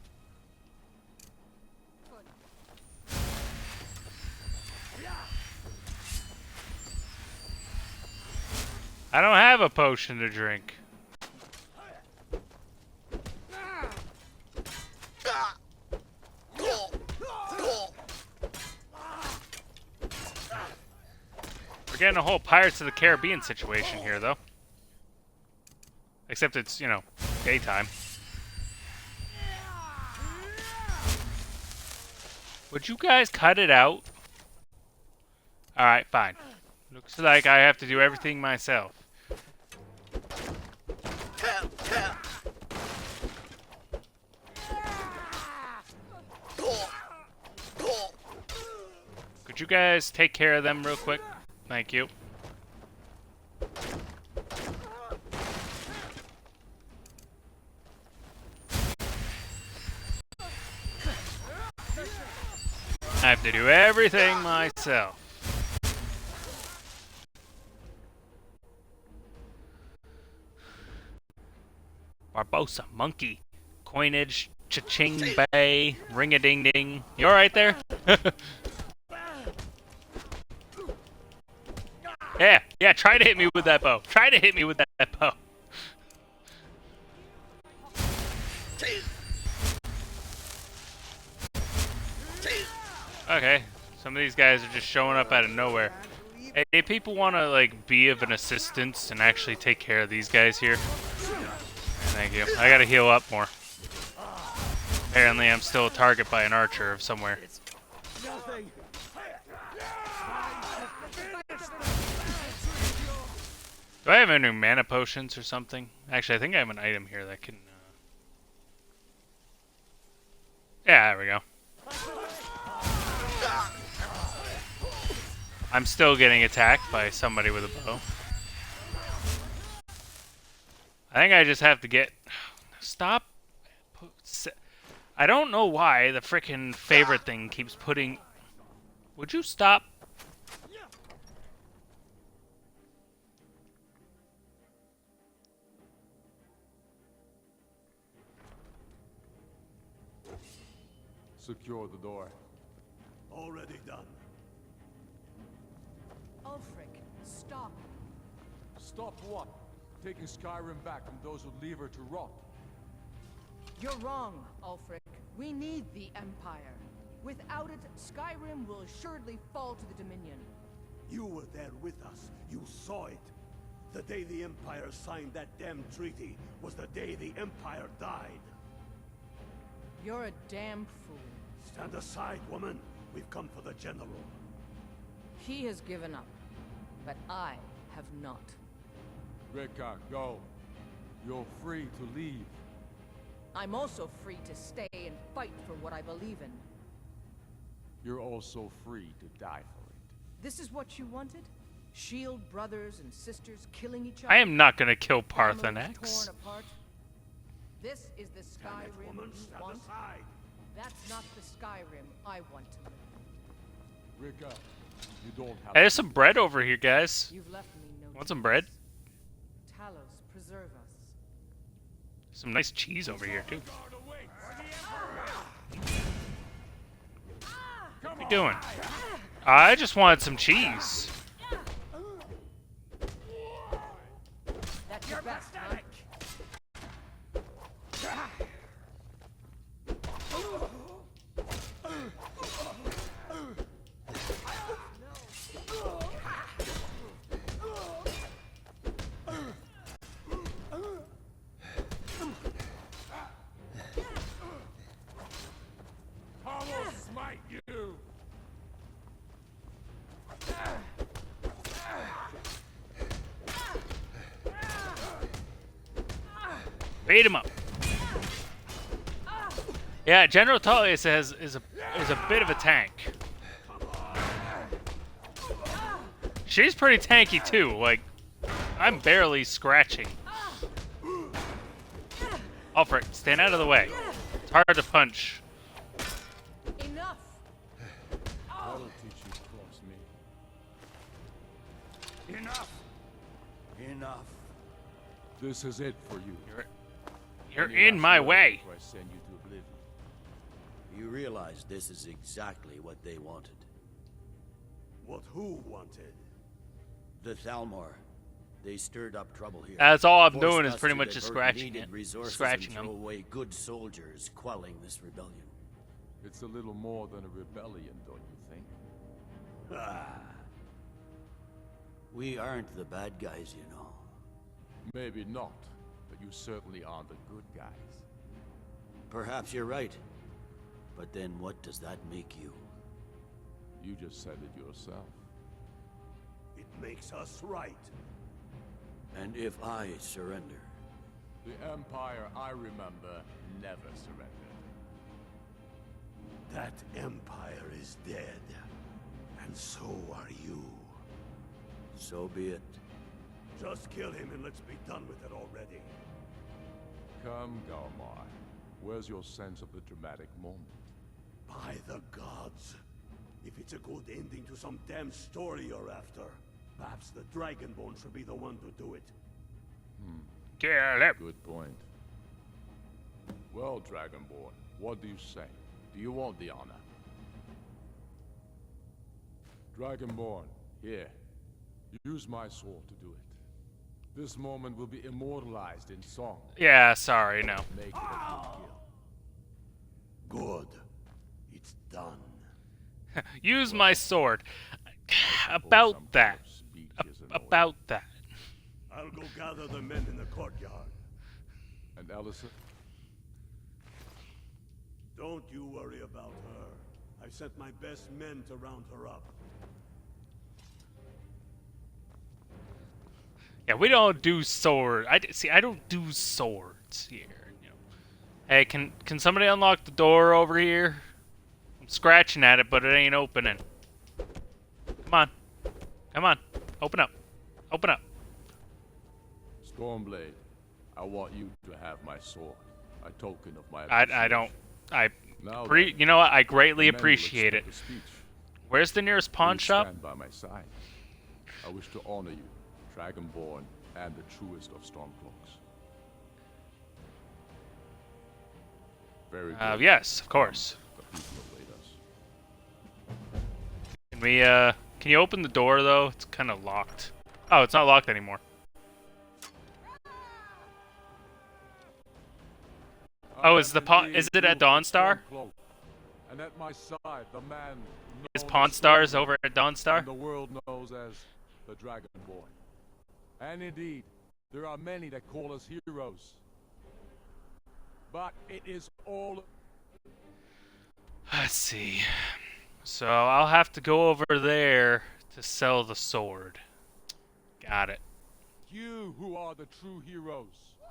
I don't have a potion to drink. We're getting a whole Pirates of the Caribbean situation here, though. Except it's, you know, daytime. Would you guys cut it out? Alright, fine. Looks like I have to do everything myself. Could you guys take care of them real quick? Thank you. I have to do everything myself. Barbosa, monkey, coinage, cha-ching bay, ring-a-ding-ding. You alright there? Yeah, try to hit me with that bow. Try to hit me with that bow. Okay, some of these guys are just showing up out of nowhere. Hey, if people want to, like, be of an assistance and actually take care of these guys here. Thank you. I gotta heal up more. Apparently I'm still a target by an archer of somewhere. Do I have any mana potions or something? Actually, I think I have an item here that can... Yeah, there we go. I'm still getting attacked by somebody with a bow. I think I just have to get... Stop. I don't know why the frickin' favorite thing keeps putting... Would you stop? Secure the door. Already done. Ulfric, stop. Stop what? Taking Skyrim back from those who leave her to rot. You're wrong, Ulfric. We need the Empire. Without it, Skyrim will assuredly fall to the Dominion. You were there with us. You saw it. The day the Empire signed that damn treaty was the day the Empire died. You're a damn fool. Stand aside, woman. We've come for the General. He has given up, but I have not. Rika, go. You're free to leave. I'm also free to stay and fight for what I believe in. You're also free to die for it. This is what you wanted? Shield brothers and sisters killing each other? I am not gonna kill Families Parthenax. torn apart? This is the Skyrim Woman, you stand want? aside. That's not the Skyrim I want to live in. Rika, you don't have... Hey, there's some bread over here, guys. You've left me no Want some bread? choice. Talos, preserve us. Some nice cheese over here, too. What are you doing? I just wanted some cheese. That's your best, huh? Beat him up. Yeah, General Tullius is a bit of a tank. She's pretty tanky too. Like, I'm barely scratching. Alfred, stand out of the way. It's hard to punch. Enough! That'll teach you to cross me. Enough! Enough. This is it for you. You're in my way. Before I send you to oblivion. You realize this is exactly what they wanted. What who wanted? The Thalmor. They stirred up trouble here. That's all I'm Forced doing is us pretty to much just divert scratching needed it. resources Scratching and throw them. away good soldiers, quelling this rebellion. It's a little more than a rebellion, don't you think? Ah, We aren't the bad guys, you know. Maybe not, but you certainly aren't the good guys. Perhaps you're right. But then what does that make you? You just said it yourself. it makes us right. And if I surrender? The Empire I remember never surrendered. That empire is dead. And so are you. So be it. Just kill him and let's be done with it already. Come, Galmar. Where's your sense of the dramatic moment? By the gods. If it's a good ending to some damn story you're after, perhaps the Dragonborn should be the one to do it. Kill him. Good point. Well, Dragonborn, what do you say? Do you want the honor? Dragonborn, here. Use my sword to do it. This moment will be immortalized in song. Yeah, sorry, no. Make it a good kill. Good. It's done. Use my sword. About that. Speech is in order. About that. I'll go gather the men in the courtyard. And Ellison? Don't you worry about her. I've sent my best men to round her up. Yeah, we don't do sword. I don't do swords here. You know. Hey, can somebody unlock the door over here? I'm scratching at it, but it ain't opening. Come on, come on, open up, open up. Stormblade, I want you to have my sword. A token of my I don't. Now then, You know what? I greatly the men will appreciate it. expect a speech. Where's the nearest pawn Please shop? stand by my side. I wish to honor you, Dragonborn, and the truest of Stormcloaks. Very good. Yes, of course. The people await us. Can we? Can you open the door though? It's kind of locked. Oh, it's not locked anymore. Oh, is it at Dawnstar? And at my side, the man Is known Pawn as Stars Stormblade, over at Dawnstar? and the world knows as the Dragonborn. And indeed, there are many that call us heroes. But it is all Let's see. So I'll have to go over there to sell the sword. Got it. you who are the true heroes.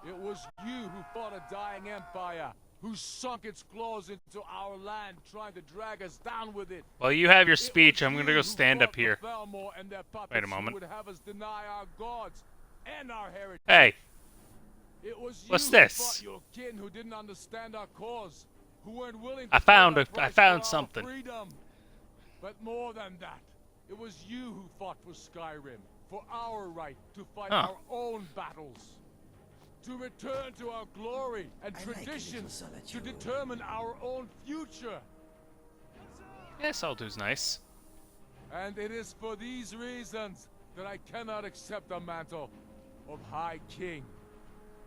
It was you who fought a dying empire, who sunk its claws into our land, trying to drag us down with it. Well, you have your It speech. was I'm gonna you go who stand fought up here. the Thalmor and their puppets Wait a who moment. would have us deny our gods and our heritage. Hey, It was you what's who this? fought your kin who didn't understand our cause, who weren't willing I to found pay a- the I price found for our something. freedom. But more than that, it was you who fought for Skyrim, for our right to fight Huh. our own battles, to return to our glory and traditions, to determine our own future. yeah, Saldu's nice. And it is for these reasons that I cannot accept the mantle of High King.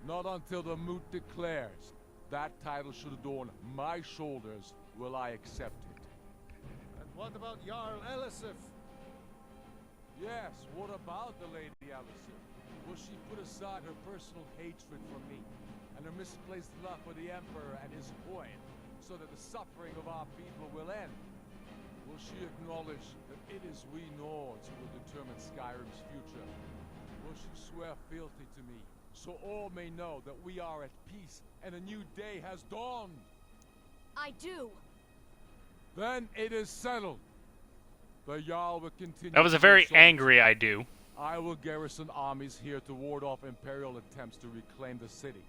Not until the moot declares that title should adorn my shoulders will I accept it. And what about Jarl Elisif? Yes, what about the Lady Alicent? Will she put aside her personal hatred for me and her misplaced love for the Emperor and his coin so that the suffering of our people will end? Will she acknowledge that it is we Nords who will determine Skyrim's future? Will she swear fealty to me so all may know that we are at peace and a new day has dawned? I do. Then it is settled. The Jarl will continue. That was a to very assault. angry I do. I will garrison armies here to ward off Imperial attempts to reclaim the city.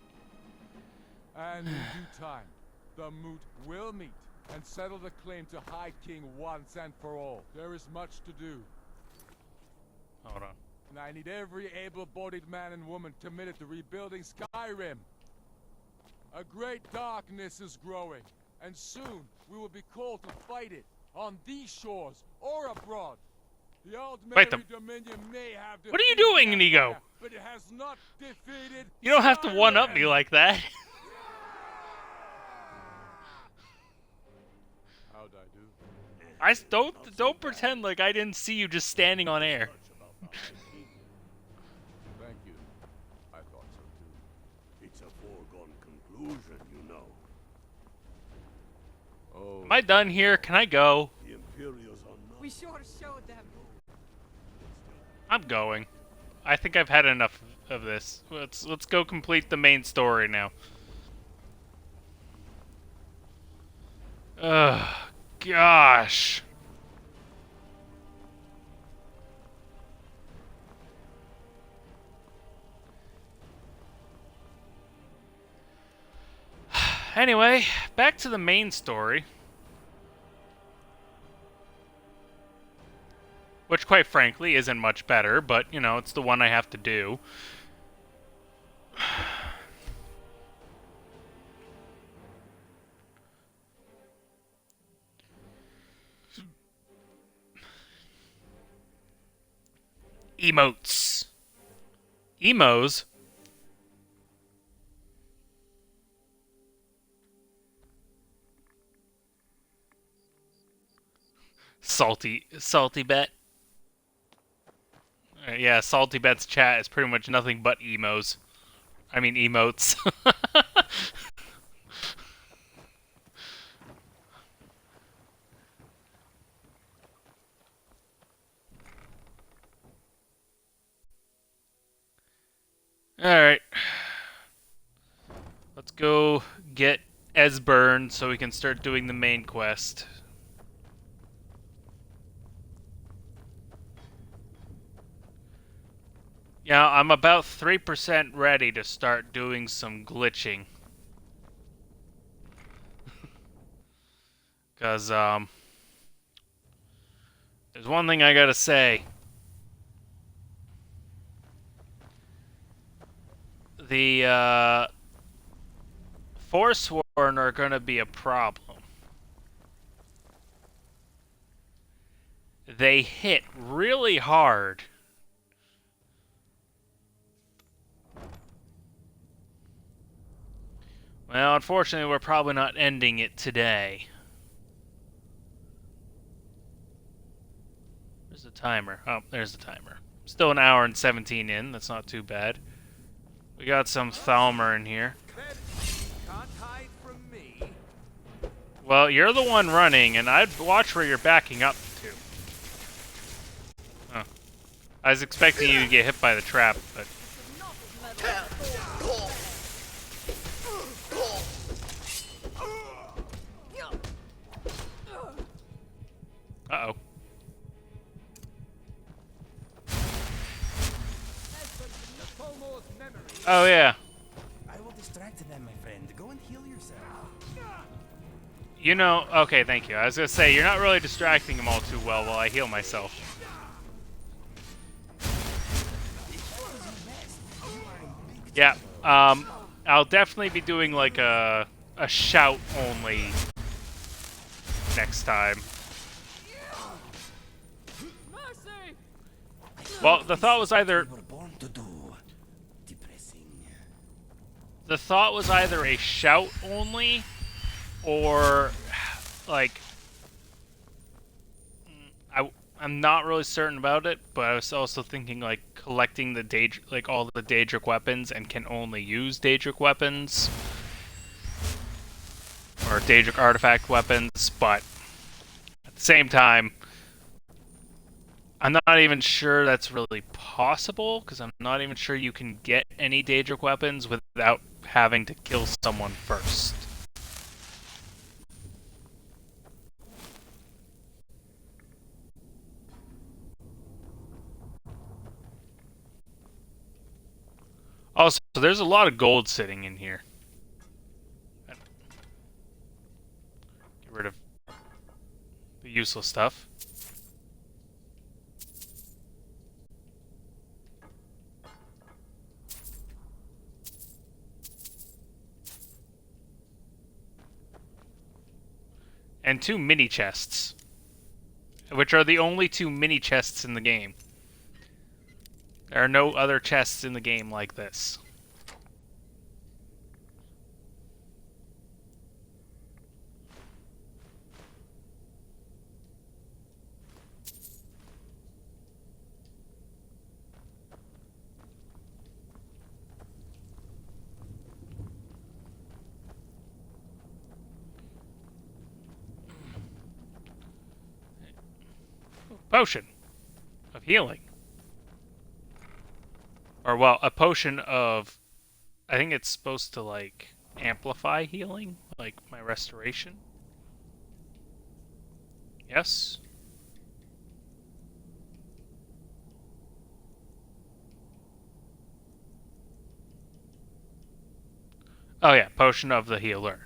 And in due time, the moot will meet and settle the claim to High King once and for all. There is much to do. Hold on. And I need every able-bodied man and woman committed to rebuilding Skyrim. A great darkness is growing, and soon we will be called to fight it, on these shores or abroad. The Fight them. Dominion may have What are you doing, Inigo? but it has not defeated You don't have to one-up Skyrim. me like that. How'd I do? Don't pretend like I didn't see you just standing on air. Thank you. I thought so too. It's a foregone conclusion, you know. Oh. Am I done here? Can I go? The Imperials are not... We sure showed them. I'm going. I think I've had enough of this. Let's go complete the main story now. Ugh, gosh. Anyway, back to the main story. Which, quite frankly, isn't much better, but, you know, it's the one I have to do. Emotes. Emos? Salty bet. Yeah, Salty Bet's chat is pretty much nothing but emos. I mean emotes. Alright. Let's go get Esbern so we can start doing the main quest. Yeah, I'm about 3% ready to start doing some glitching. Because, there's one thing I gotta say. The, Forsworn are gonna be a problem. They hit really hard. Well, unfortunately, we're probably not ending it today. There's the timer. Oh, there's the timer. Still an hour and 17 in. That's not too bad. We got some Thalmer in here. Can't hide from me. Well, you're the one running, and I'd watch where you're backing up to. Huh. I was expecting you to get hit by the trap, but... Uh-oh. Oh, yeah. I will distract them, my friend. Go and heal yourself. You know... Okay, thank you. I was gonna say, you're not really distracting them all too well while I heal myself. Yeah, I'll definitely be doing, like, a shout only next time. Well, the thought was either... The thought was either a shout only, or, like... I'm not really certain about it, but I was also thinking, like, collecting the all the Daedric weapons and can only use Daedric weapons. Or Daedric artifact weapons, but at the same time, I'm not even sure that's really possible, because I'm not even sure you can get any Daedric weapons without having to kill someone first. Also, there's a lot of gold sitting in here. useless stuff. And 2 mini chests, which are the only 2 mini chests in the game. There are no other chests in the game like this. Potion of healing. Or, well, a potion of... I think it's supposed to, like, amplify healing? Like, my restoration? Yes? Oh yeah, potion of the healer.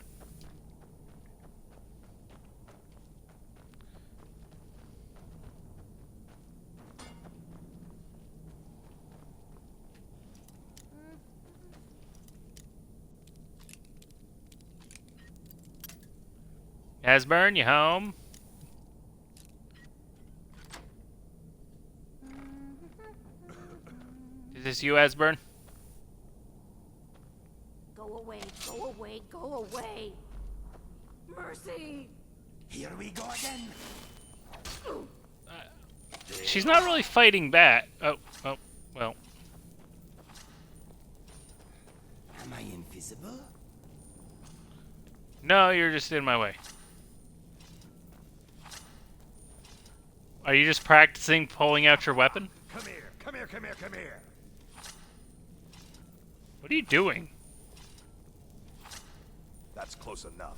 Asburn, you home? Is this you, Asburn? Go away, go away, go away. Mercy! Here we go again. She's not really fighting back. Oh, well. Am I invisible? No, you're just in my way. Are you just practicing pulling out your weapon? Come here, come here, come here, come here. What are you doing? That's close enough.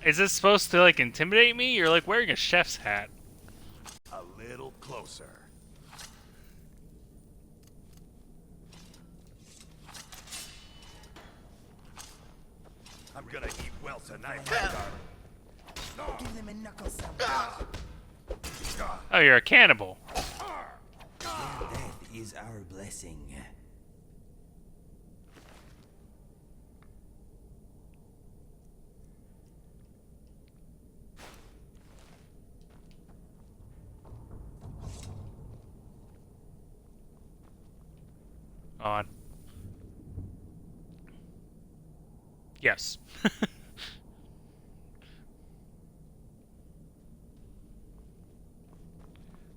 Is this supposed to, like, intimidate me? You're, like, wearing a chef's hat. A little closer. I'm gonna eat well tonight, my darling. Give them a knuckle sandwich. Oh, you're a cannibal. Their death is our blessing. On. Yes.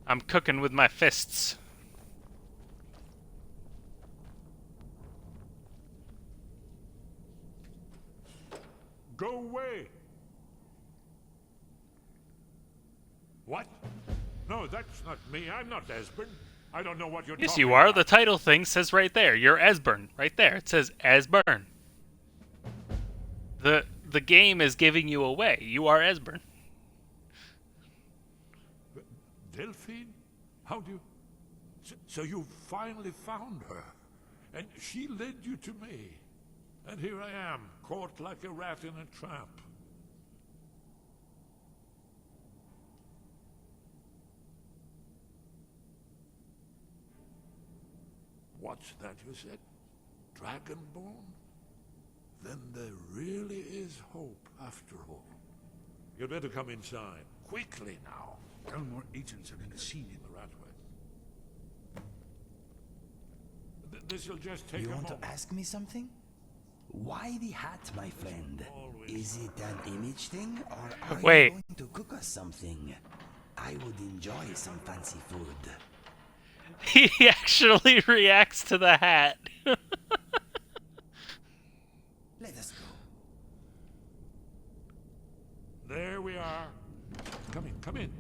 I'm cooking with my fists. Go away! What? No, that's not me. I'm not Esbern. I don't know what you're Yes, talking you are. about. The title thing says right there. You're Esbern. Right there. It says Esbern. The game is giving you away. You are Esbern. Delphine? How do you... So you finally found her. And she led you to me. And here I am, caught like a rat in a trap. What's that you said? Dragonborn? Then there really is hope, after all. You'd better come inside. Quickly now. Tell more agents are gonna see me. The rat way. This'll just take You a want moment. to ask me something? Why the hat, my friend? Is it an image thing, or are Wait. you going to cook us something? I would enjoy some fancy food. He actually reacts to the hat. Let us go. There we are. Come in, come in.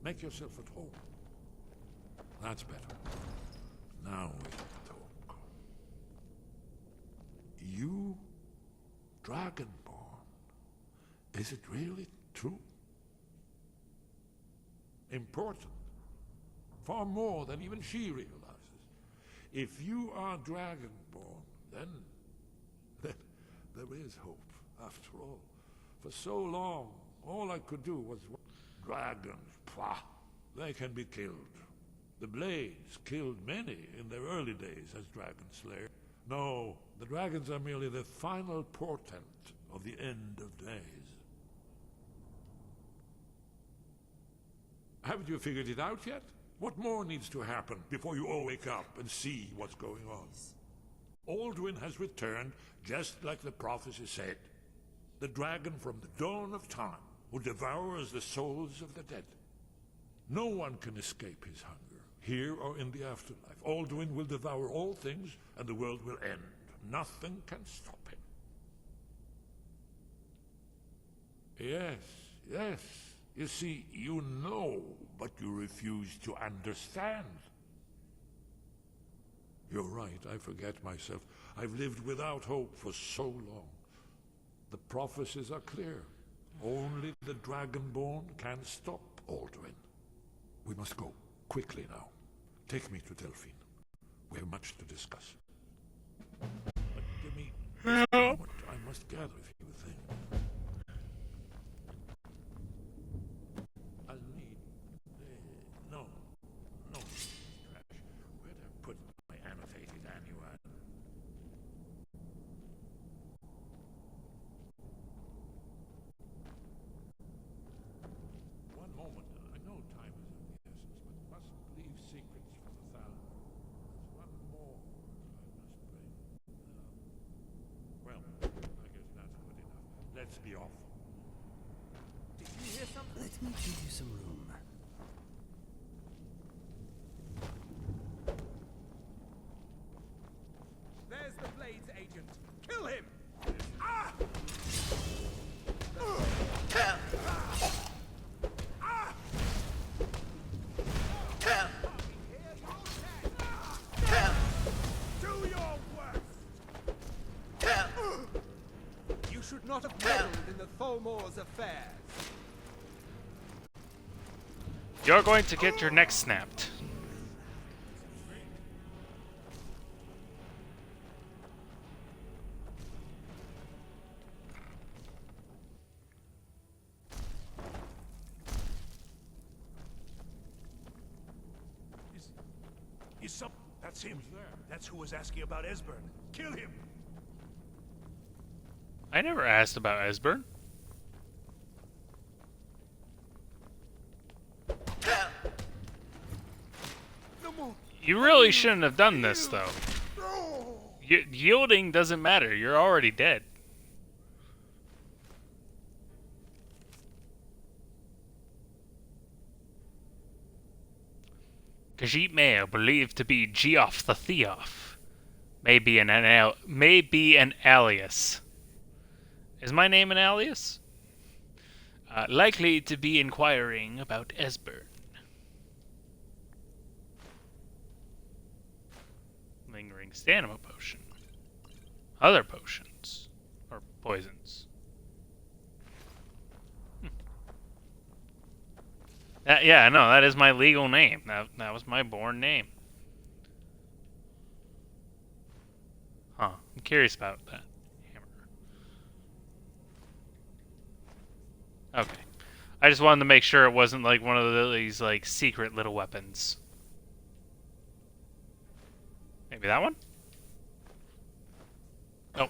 Make yourself at home. That's better. Now we can talk. You, Dragonborn, is it really true? Important. Far more than even she realizes. If you are Dragonborn, then there is hope, after all. For so long, All I could do was... Dragons, pah! They can be killed. The Blades killed many in their early days as Dragon Slayer. No, the dragons are merely the final portent of the end of days. Haven't you figured it out yet? What more needs to happen before you all wake up and see what's going on? Alduin has returned just like the prophecy said. The dragon from the dawn of time who devours the souls of the dead. No one can escape his hunger, here or in the afterlife. Alduin will devour all things, and the world will end. Nothing can stop him. Yes, yes. You see, you know, but you refuse to understand. You're right, I forget myself. I've lived without hope for so long. The prophecies are clear. Only the Dragonborn can stop Alduin. We must go, quickly now. Take me to Delphine. We have much to discuss. But give me just a moment. I must gather a few things. I'll need... no. Trash. Where'd I put my annotated annual? One moment. I know time is of the essence, but must leave secrets for the Thalan. There's one more I must bring. Well, I guess that's good enough. Let's be off. Did you hear something? Let me give you some room. There's the Blades agent. Kill him! Do your worst! You should not have meddled in the Tholmor's affairs. You're going to get your neck snapped. Is some... That's him. That's who was asking about Esbern. Kill him! I never asked about Esbern. You really shouldn't have done this, though. Yielding doesn't matter. You're already dead. Khajiit Mayo, believed to be Geoff the Theoff, may be an alias. Is my name an alias? Likely to be inquiring about Esbern. Lingering stamina potion. Other potions. Or poisons. Yeah, no, that is my legal name. That was my born name. Huh. I'm curious about that. Hammer. Okay. I just wanted to make sure it wasn't like one of these like secret little weapons. Maybe that one? Oh.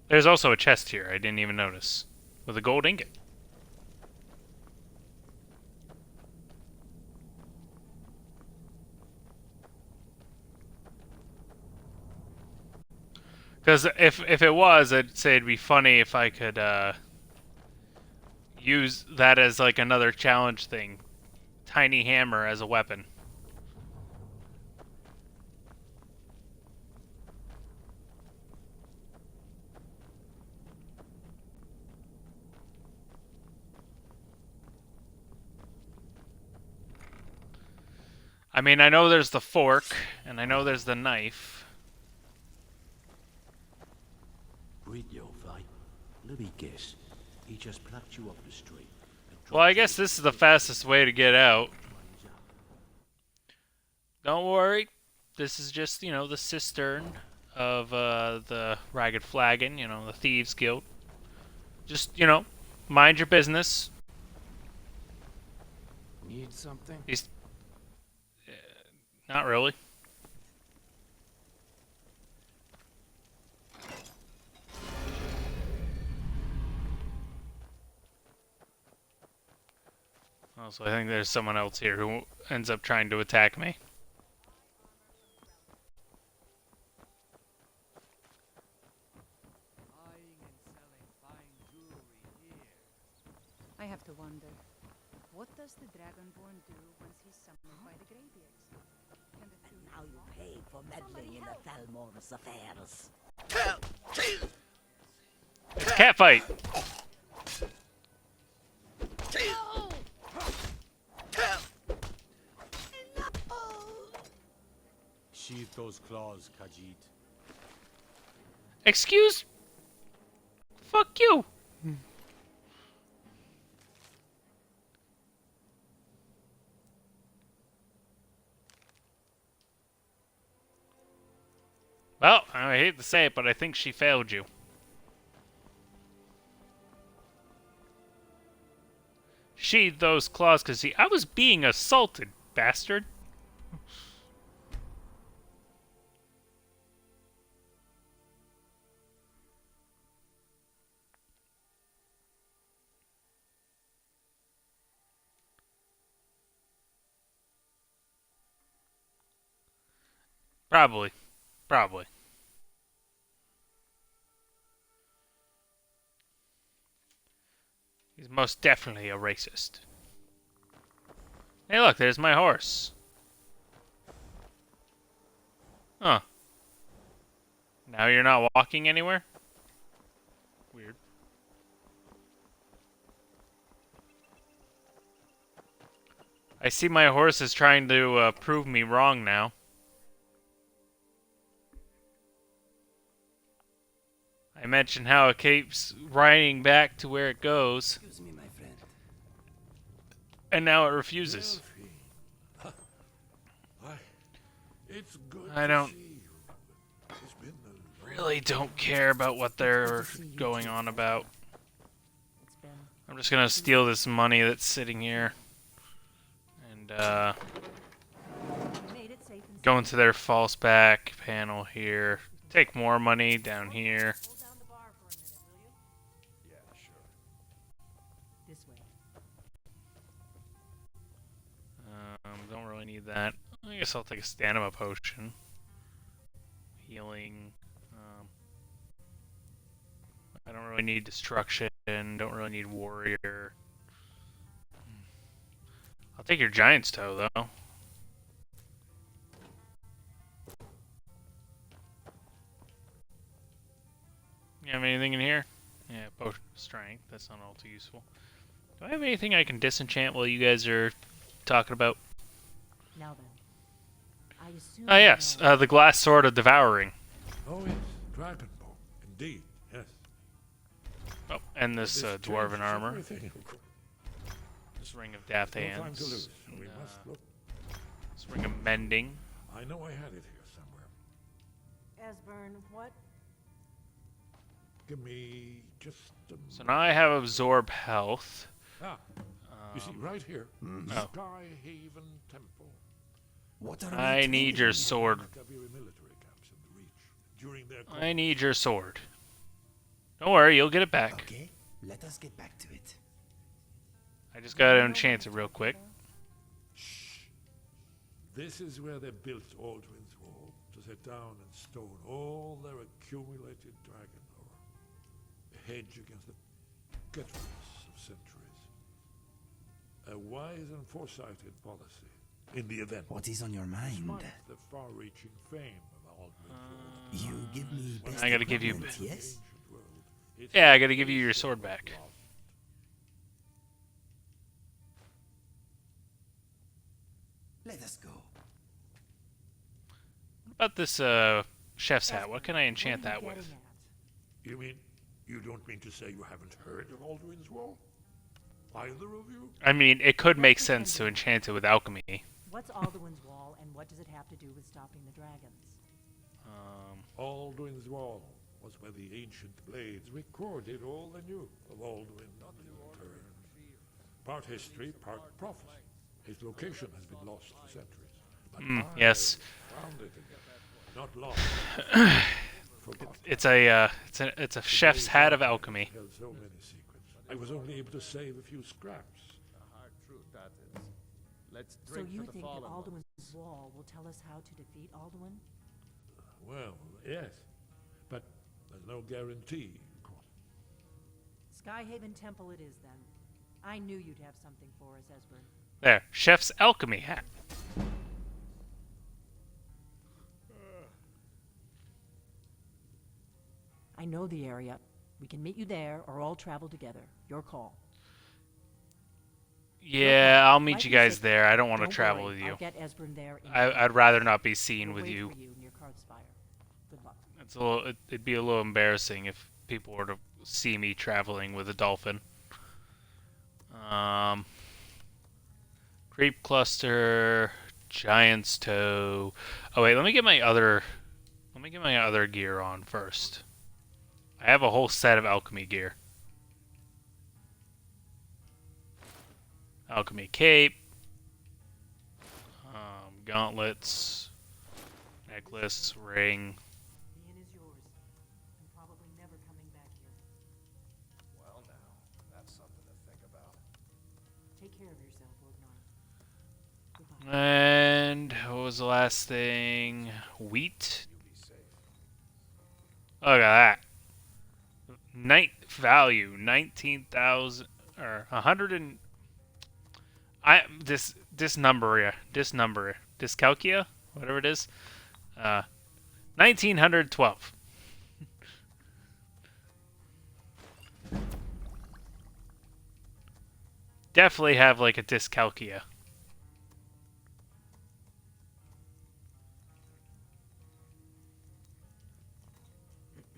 There's also a chest here I didn't even notice. With a gold ingot. Because if it was, I'd say it'd be funny if I could use that as like another challenge thing. Tiny hammer as a weapon. I mean, I know there's the fork, and I know there's the knife. Let me guess. He just plucked you off the street. Well, I guess this is the fastest way to get out. Don't worry. This is just, you know, the cistern of the Ragged Flagon, you know, the Thieves Guild. Just, you know, mind your business. Need something? He's... not really. Also, I think there's someone else here who ends up trying to attack me. I have to wonder, what does the Dragonborn do once he's summoned by the Greybeards? Can the two Now you pay for meddling in the Thalmor's affairs. It's a cat fight! Sheath those claws, Khajiit. Excuse? Fuck you! Well, I hate to say it, but I think she failed you. Sheathe those claws, cause see, I was being assaulted, bastard. Probably. Probably. He's most definitely a racist. Hey look, there's my horse. Huh. Now you're not walking anywhere? Weird. I see my horse is trying to prove me wrong now. I mentioned how it keeps riding back to where it goes. Excuse me, my friend. And now it refuses. It's good I to don't see you. It's been a really don't care about what they're going on about. I'm just gonna steal this money that's sitting here. And go into their false back panel here. Take more money down here. Yeah, sure. This way. Don't really need that. I guess I'll take a stamina potion. Healing. I don't really need destruction. Don't really need warrior. I'll take your giant's toe though. You have anything in here? Yeah, potion of strength. That's not all too useful. Do I have anything I can disenchant while you guys are talking about? Now then. I assume Ah, yes. The glass sword of devouring. Oh, yes. Dragonborn. Indeed, yes. Oh, and this dwarven changes armor. everything. This ring of daft No time to hands. lose. And, We must look. this ring of mending. I know I had it here somewhere. Esbern, what? Give me just a So now I have absorb health. you see, right here. Oh. Sky Haven Temple. What are I we need trading your in? sword. Cavalry military camps in the Reach. During their I need your sword. Don't worry, you'll get it back. Okay, let us get back to it. I just gotta enchant it real quick. Shh. This is where they built Aldrin's Wall, to set down in stone all their accumulated dragon lore. A hedge against the gutters of centuries. A wise and foresighted policy. In the event. What is on your mind? Despite the far-reaching fame of Aldrin's Wall. You give me best I gotta give you- equipment, yes? Ancient world, its Yeah, I gotta give you your sword back. lost. Let us go. What about this chef's hat? What can I enchant that with? You mean, you don't mean to say you haven't heard of Aldrin's Wall? Either of you? I mean, it could make sense to enchant it with alchemy. What's Alduin's Wall, and what does it have to do with stopping the dragons? Aldrin's Wall was where the ancient blades recorded all they knew of Alduin in turn. Part history, part prophecy. His location has been lost for centuries. But yes. I found it again. Not lost. Forgotten. It's a chef's hat of alchemy. Held so many secrets. I was only able to save a few scraps. A hard truth that is. Let's So drink you for the think that fallen Alduin's ones. wall will tell us how to defeat Alduin? Well, yes. But there's no guarantee, of course. Skyhaven Temple it is, then. I knew you'd have something for us, Esbern. There, chef's alchemy hat. I know the area. We can meet you there, or all travel together. Your call. Yeah, I'll meet Might you be guys safe. there. I don't want to Don't travel worry, with you. I'll get Esbern there. I'd rather not be seen We'll with wait you. for you near Karthspire. Good luck. It's a little. It'd be a little embarrassing if people were to see me traveling with a dolphin. Creep cluster, giant's toe. Oh wait, let me get my other gear on first. I have a whole set of alchemy gear. Alchemy cape, gauntlets, necklace, ring. Ian is yours. And probably never coming back here. Well, now, that's something to think about. Take care of yourself, Ognar. Goodbye. And what was the last thing? Wheat. You be safe. Look at that. Night value 19,000 or 100 and dyscalculia, whatever it is. 1912. Definitely have like a dyscalculia.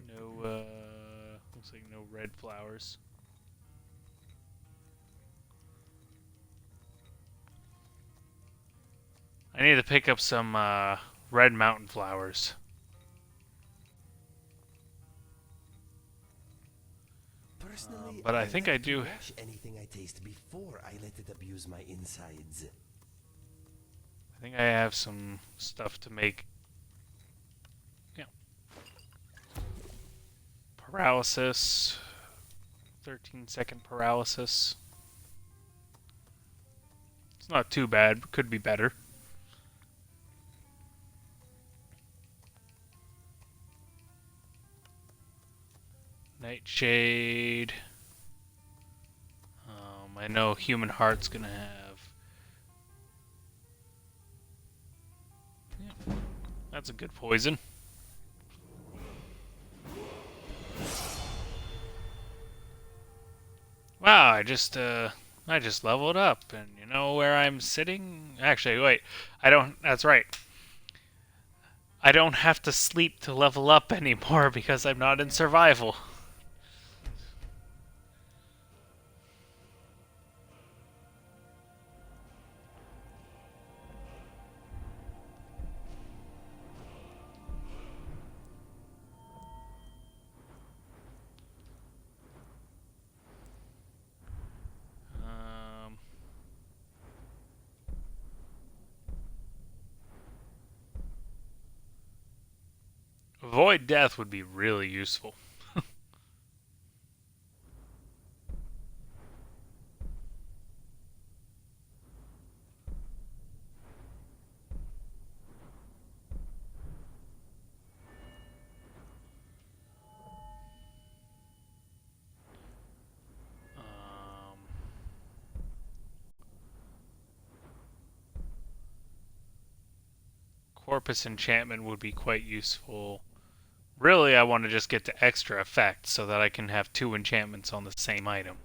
No, looks like no red flowers. I need to pick up some red mountain flowers. Personally, But I think I like to do. wash anything I taste before I let it abuse my insides. I think I have some stuff to make. Yeah. Paralysis. 13-second paralysis. It's not too bad, but could be better. Nightshade. I know Human Heart's gonna have. Yeah, that's a good poison. Wow, I just leveled up, and you know where I'm sitting? Actually, wait, I don't. That's right. I don't have to sleep to level up anymore because I'm not in survival. Avoid death would be really useful. Corpus enchantment would be quite useful. Really, I want to just get to extra effect so that I can have 2 enchantments on the same item.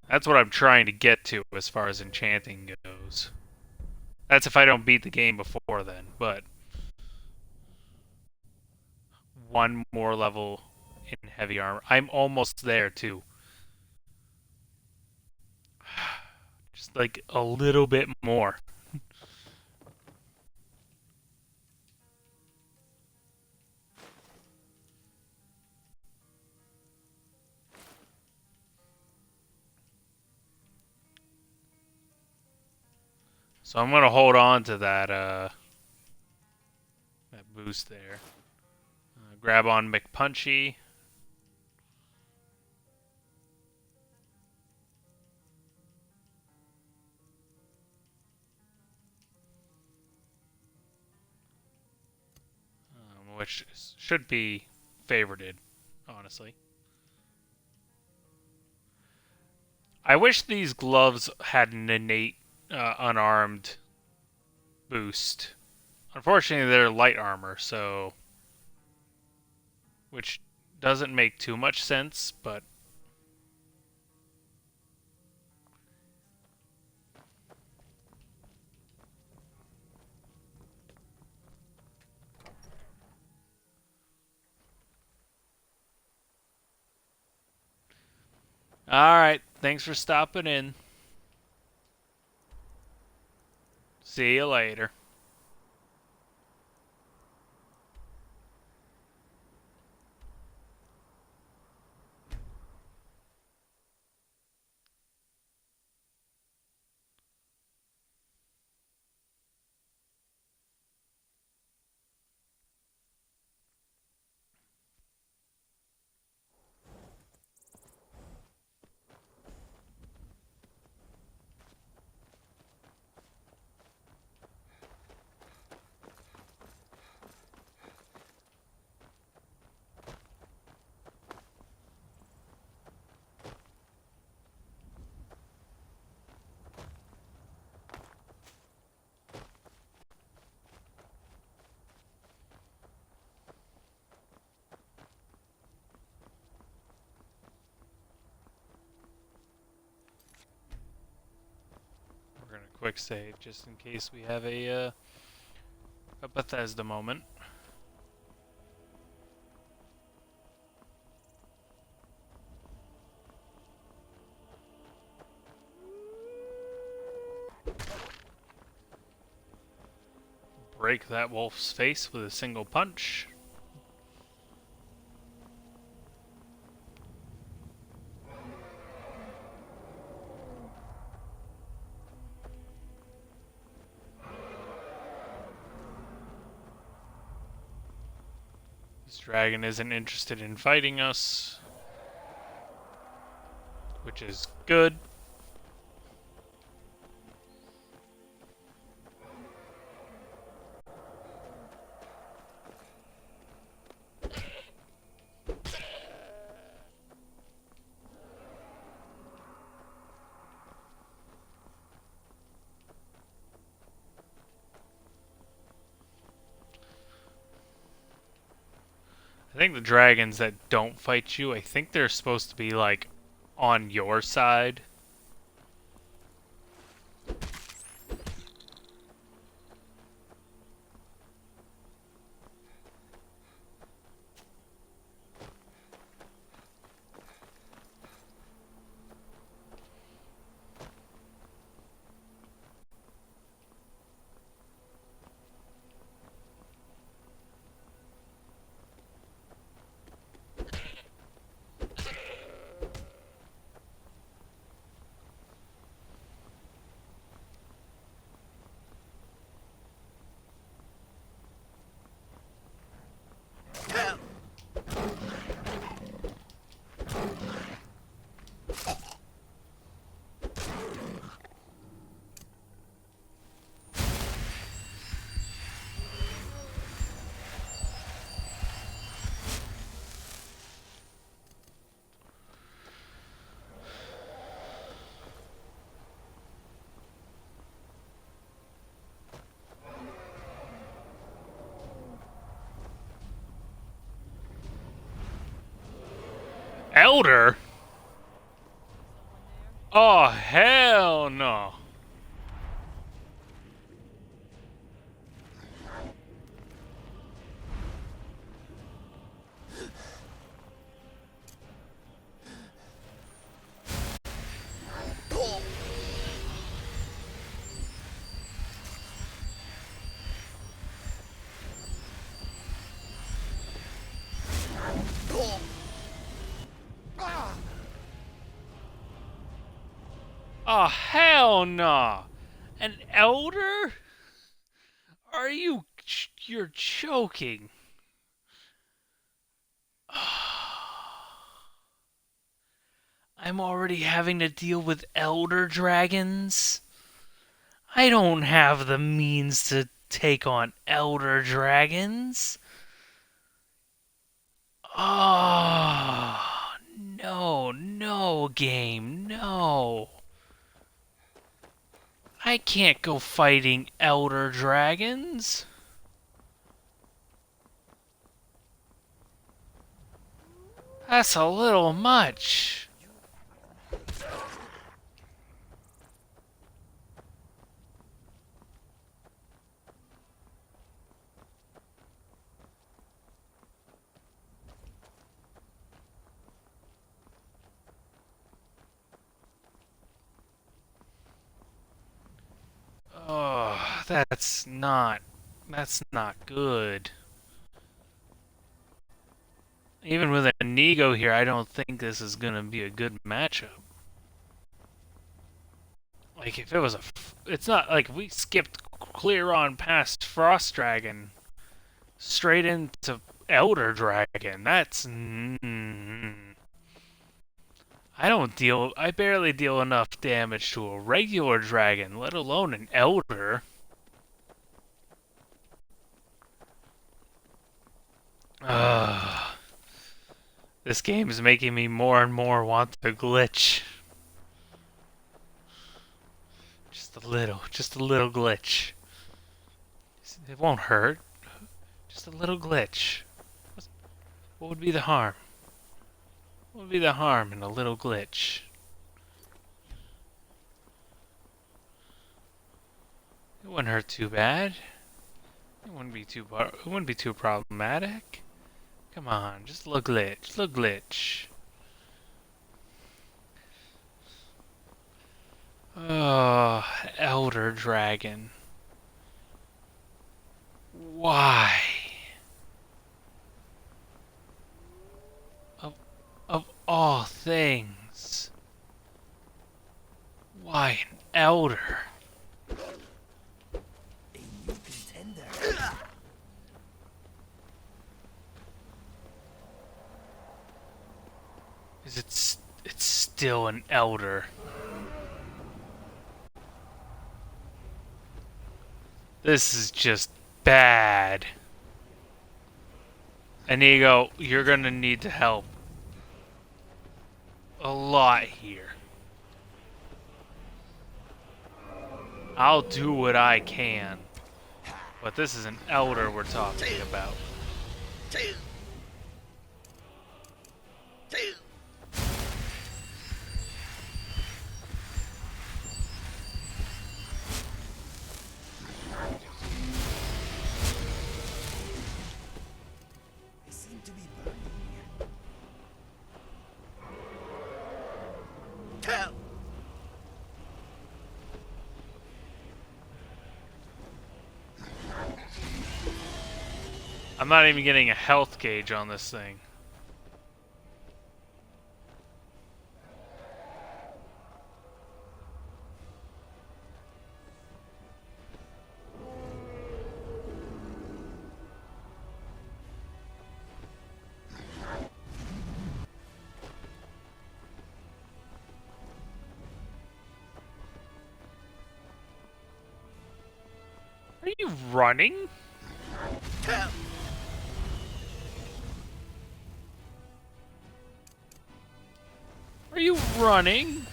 That's what I'm trying to get to as far as enchanting goes. That's if I don't beat the game before then, but 1 more level in heavy armor. I'm almost there too. Just like a little bit more. So I'm gonna hold on to that that boost there. Grab on McPunchy. Which should be favorited, honestly. I wish these gloves had an innate unarmed boost. Unfortunately, they're light armor, so... which doesn't make too much sense, but... Alright, thanks for stopping in. See you later. We're gonna quick save just in case we have a Bethesda moment. Break that wolf's face with a single punch. This dragon isn't interested in fighting us, which is good. I think the dragons that don't fight you, I think they're supposed to be, like, on your side. Elder? Oh, hell no. Oh, hell no. An elder? Are you... You're joking. I'm already having to deal with elder dragons? I don't have the means to take on elder dragons. Oh, no, no, game, no. I can't go fighting elder dragons. That's a little much. Oh, that's not good. Even with an ego here, I don't think this is gonna be a good matchup. Like, if it was it's not like we skipped clear on past Frost Dragon, straight into Elder Dragon. That's... I barely deal enough damage to a regular dragon, let alone an Elder. This game is making me more and more want to glitch. Just a little glitch. It won't hurt. Just a little glitch. What would be the harm? What would be the harm in a little glitch? It wouldn't hurt too bad. It wouldn't be too problematic. Come on, just a little glitch. Little glitch. Oh, Elder Dragon. Why? Of all things. Why an Elder? It's still an Elder. This is just bad. Inigo, you're gonna need to help a lot here. I'll do what I can. But this is an Elder we're talking about. I'm not even getting a health gauge on this thing. Are you running? Are you running?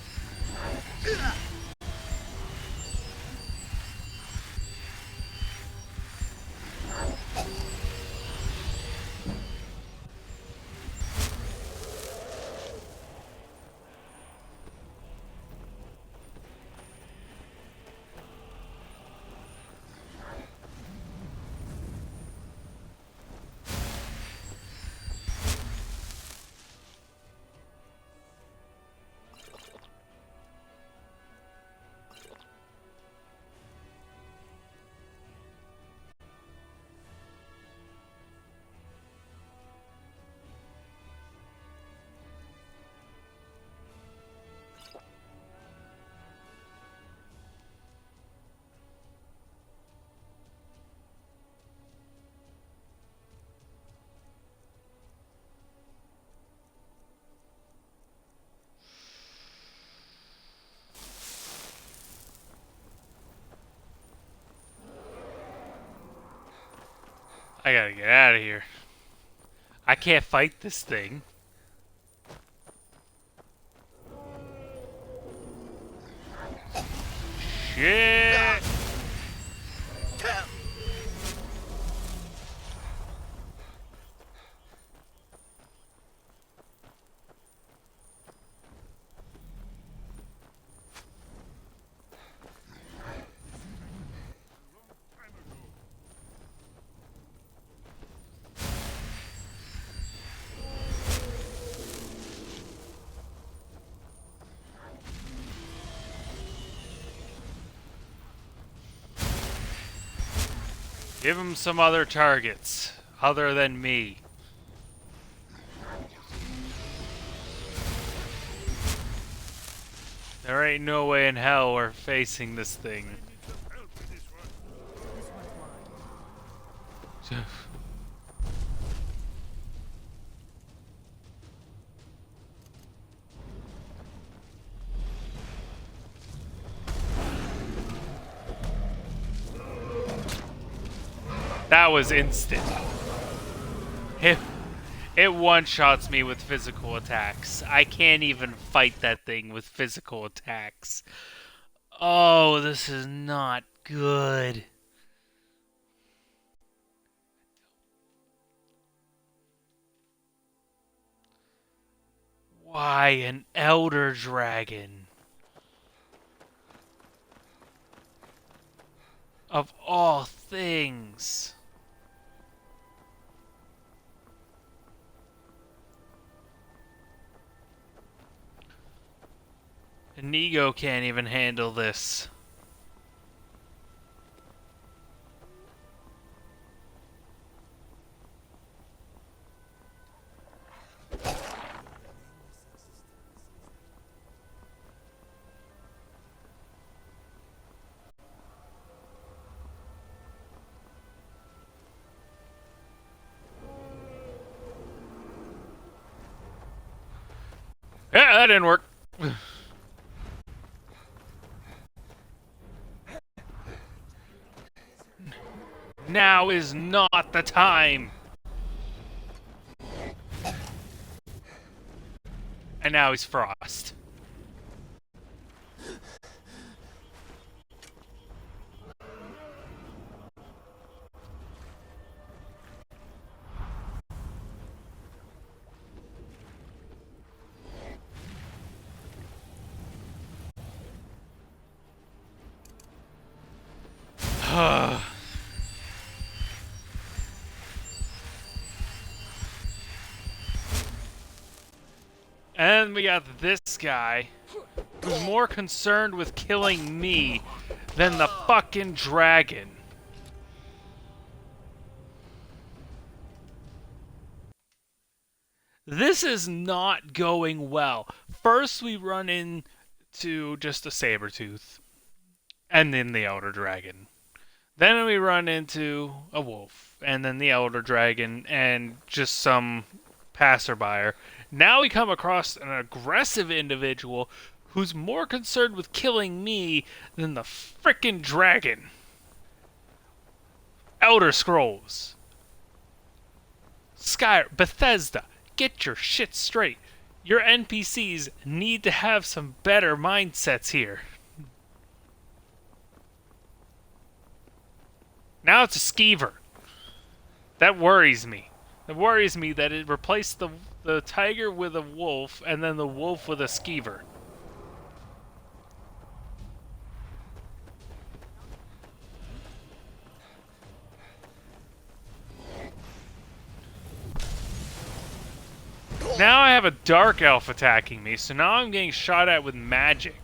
I gotta get out of here. I can't fight this thing. Shit! Give him some other targets, other than me. There ain't no way in hell we're facing this thing. That was instant. It one-shots me with physical attacks. I can't even fight that thing with physical attacks. Oh, this is not good. Why an elder dragon? Of all things. Inigo can't even handle this. Yeah, that didn't work. Now is not the time. And now he's Frost. And we got this guy who's more concerned with killing me than the fucking dragon. This is not going well. First we run into just a saber-tooth, and then the elder dragon. Then we run into a wolf, and then the elder dragon, and just some passerby. Now we come across an aggressive individual who's more concerned with killing me than the frickin' dragon. Elder Scrolls. Bethesda, get your shit straight. Your NPCs need to have some better mindsets here. Now it's a skeever. That worries me. It worries me that it replaced the tiger with a wolf and then the wolf with a skeever. Now I have a dark elf attacking me, so now I'm getting shot at with magic.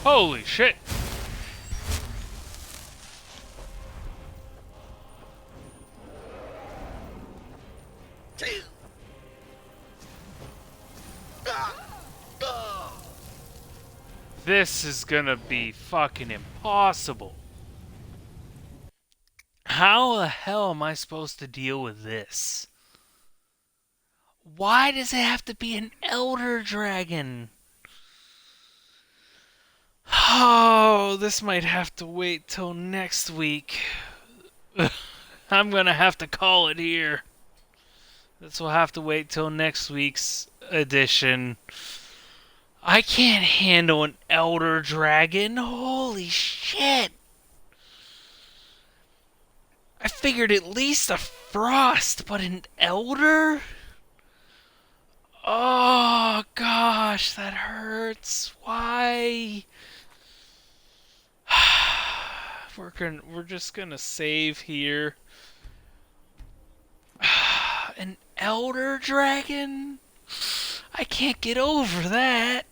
Holy shit! This is gonna be fucking impossible. How the hell am I supposed to deal with this? Why does it have to be an elder dragon? Oh, this might have to wait till next week. I'm gonna have to call it here. This will have to wait till next week's edition. I can't handle an elder dragon. Holy shit. I figured at least a frost, but an elder? Oh gosh, that hurts. Why? We're just gonna save here. An elder dragon? I can't get over that.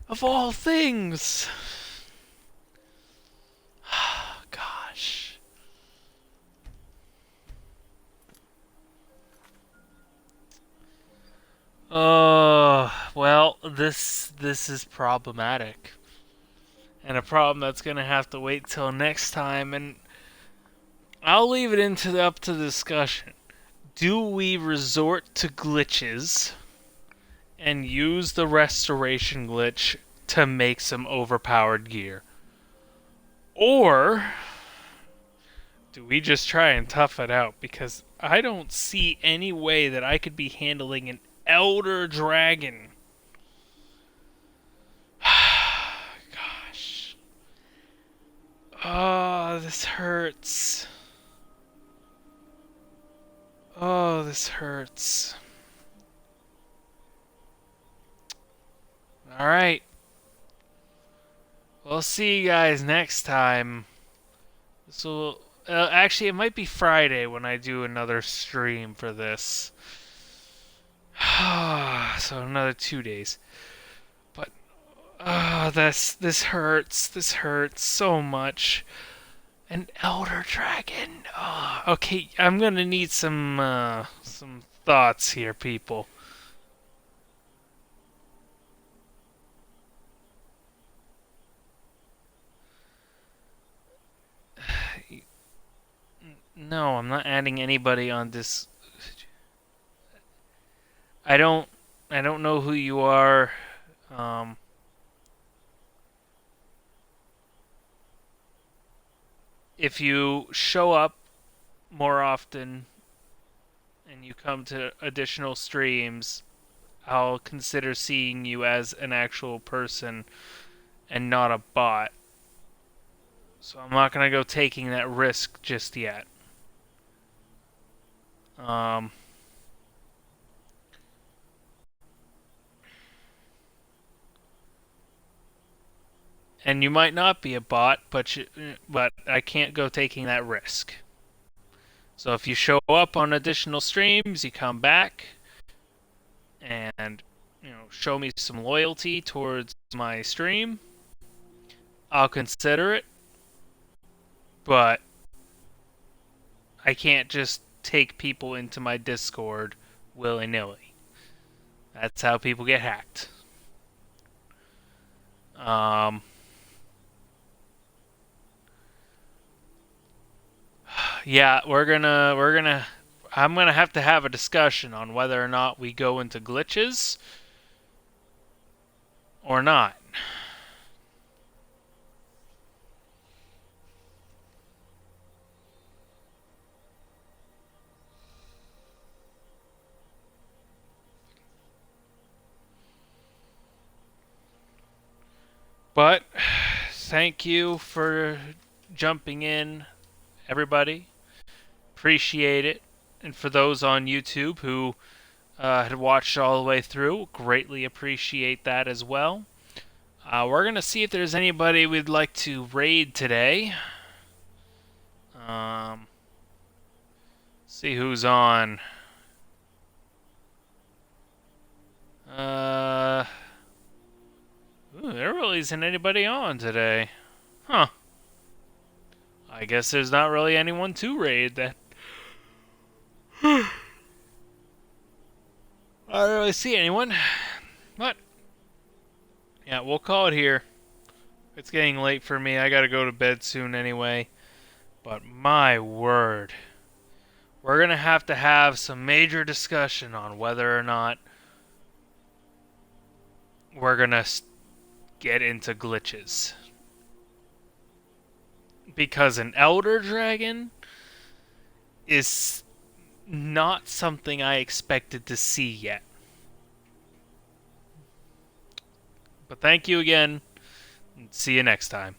Of all things. Gosh. Well, this is problematic. And a problem that's going to have to wait till next time, and I'll leave it up to discussion. Do we resort to glitches and use the restoration glitch to make some overpowered gear? Or do we just try and tough it out? Because I don't see any way that I could be handling an elder dragon. Gosh. Oh, this hurts. Oh, this hurts. Alright. We'll see you guys next time. This will... actually, it might be Friday when I do another stream for this. So another 2 days. But this hurts. This hurts so much. An elder dragon. Oh, okay, I'm gonna need some thoughts here, people. No, I'm not adding anybody on this. I don't know who you are. If you show up more often and you come to additional streams, I'll consider seeing you as an actual person and not a bot. So I'm not gonna go taking that risk just yet. And you might not be a bot, but I can't go taking that risk. So if you show up on additional streams, you come back and show me some loyalty towards my stream, I'll consider it. But I can't just take people into my Discord willy-nilly. That's how people get hacked. Yeah, I'm gonna have to have a discussion on whether or not we go into glitches or not. But thank you for jumping in, everybody. Appreciate it. And for those on YouTube who had watched all the way through, greatly appreciate that as well. We're going to see if there's anybody we'd like to raid today. See who's on. There really isn't anybody on today. Huh. I guess there's not really anyone to raid then. I don't really see anyone. But yeah, we'll call it here. It's getting late for me. I gotta go to bed soon anyway. But my word, we're going to have some major discussion on whether or not we're going to get into glitches. Because an Elder Dragon is not something I expected to see yet. But thank you again, and see you next time.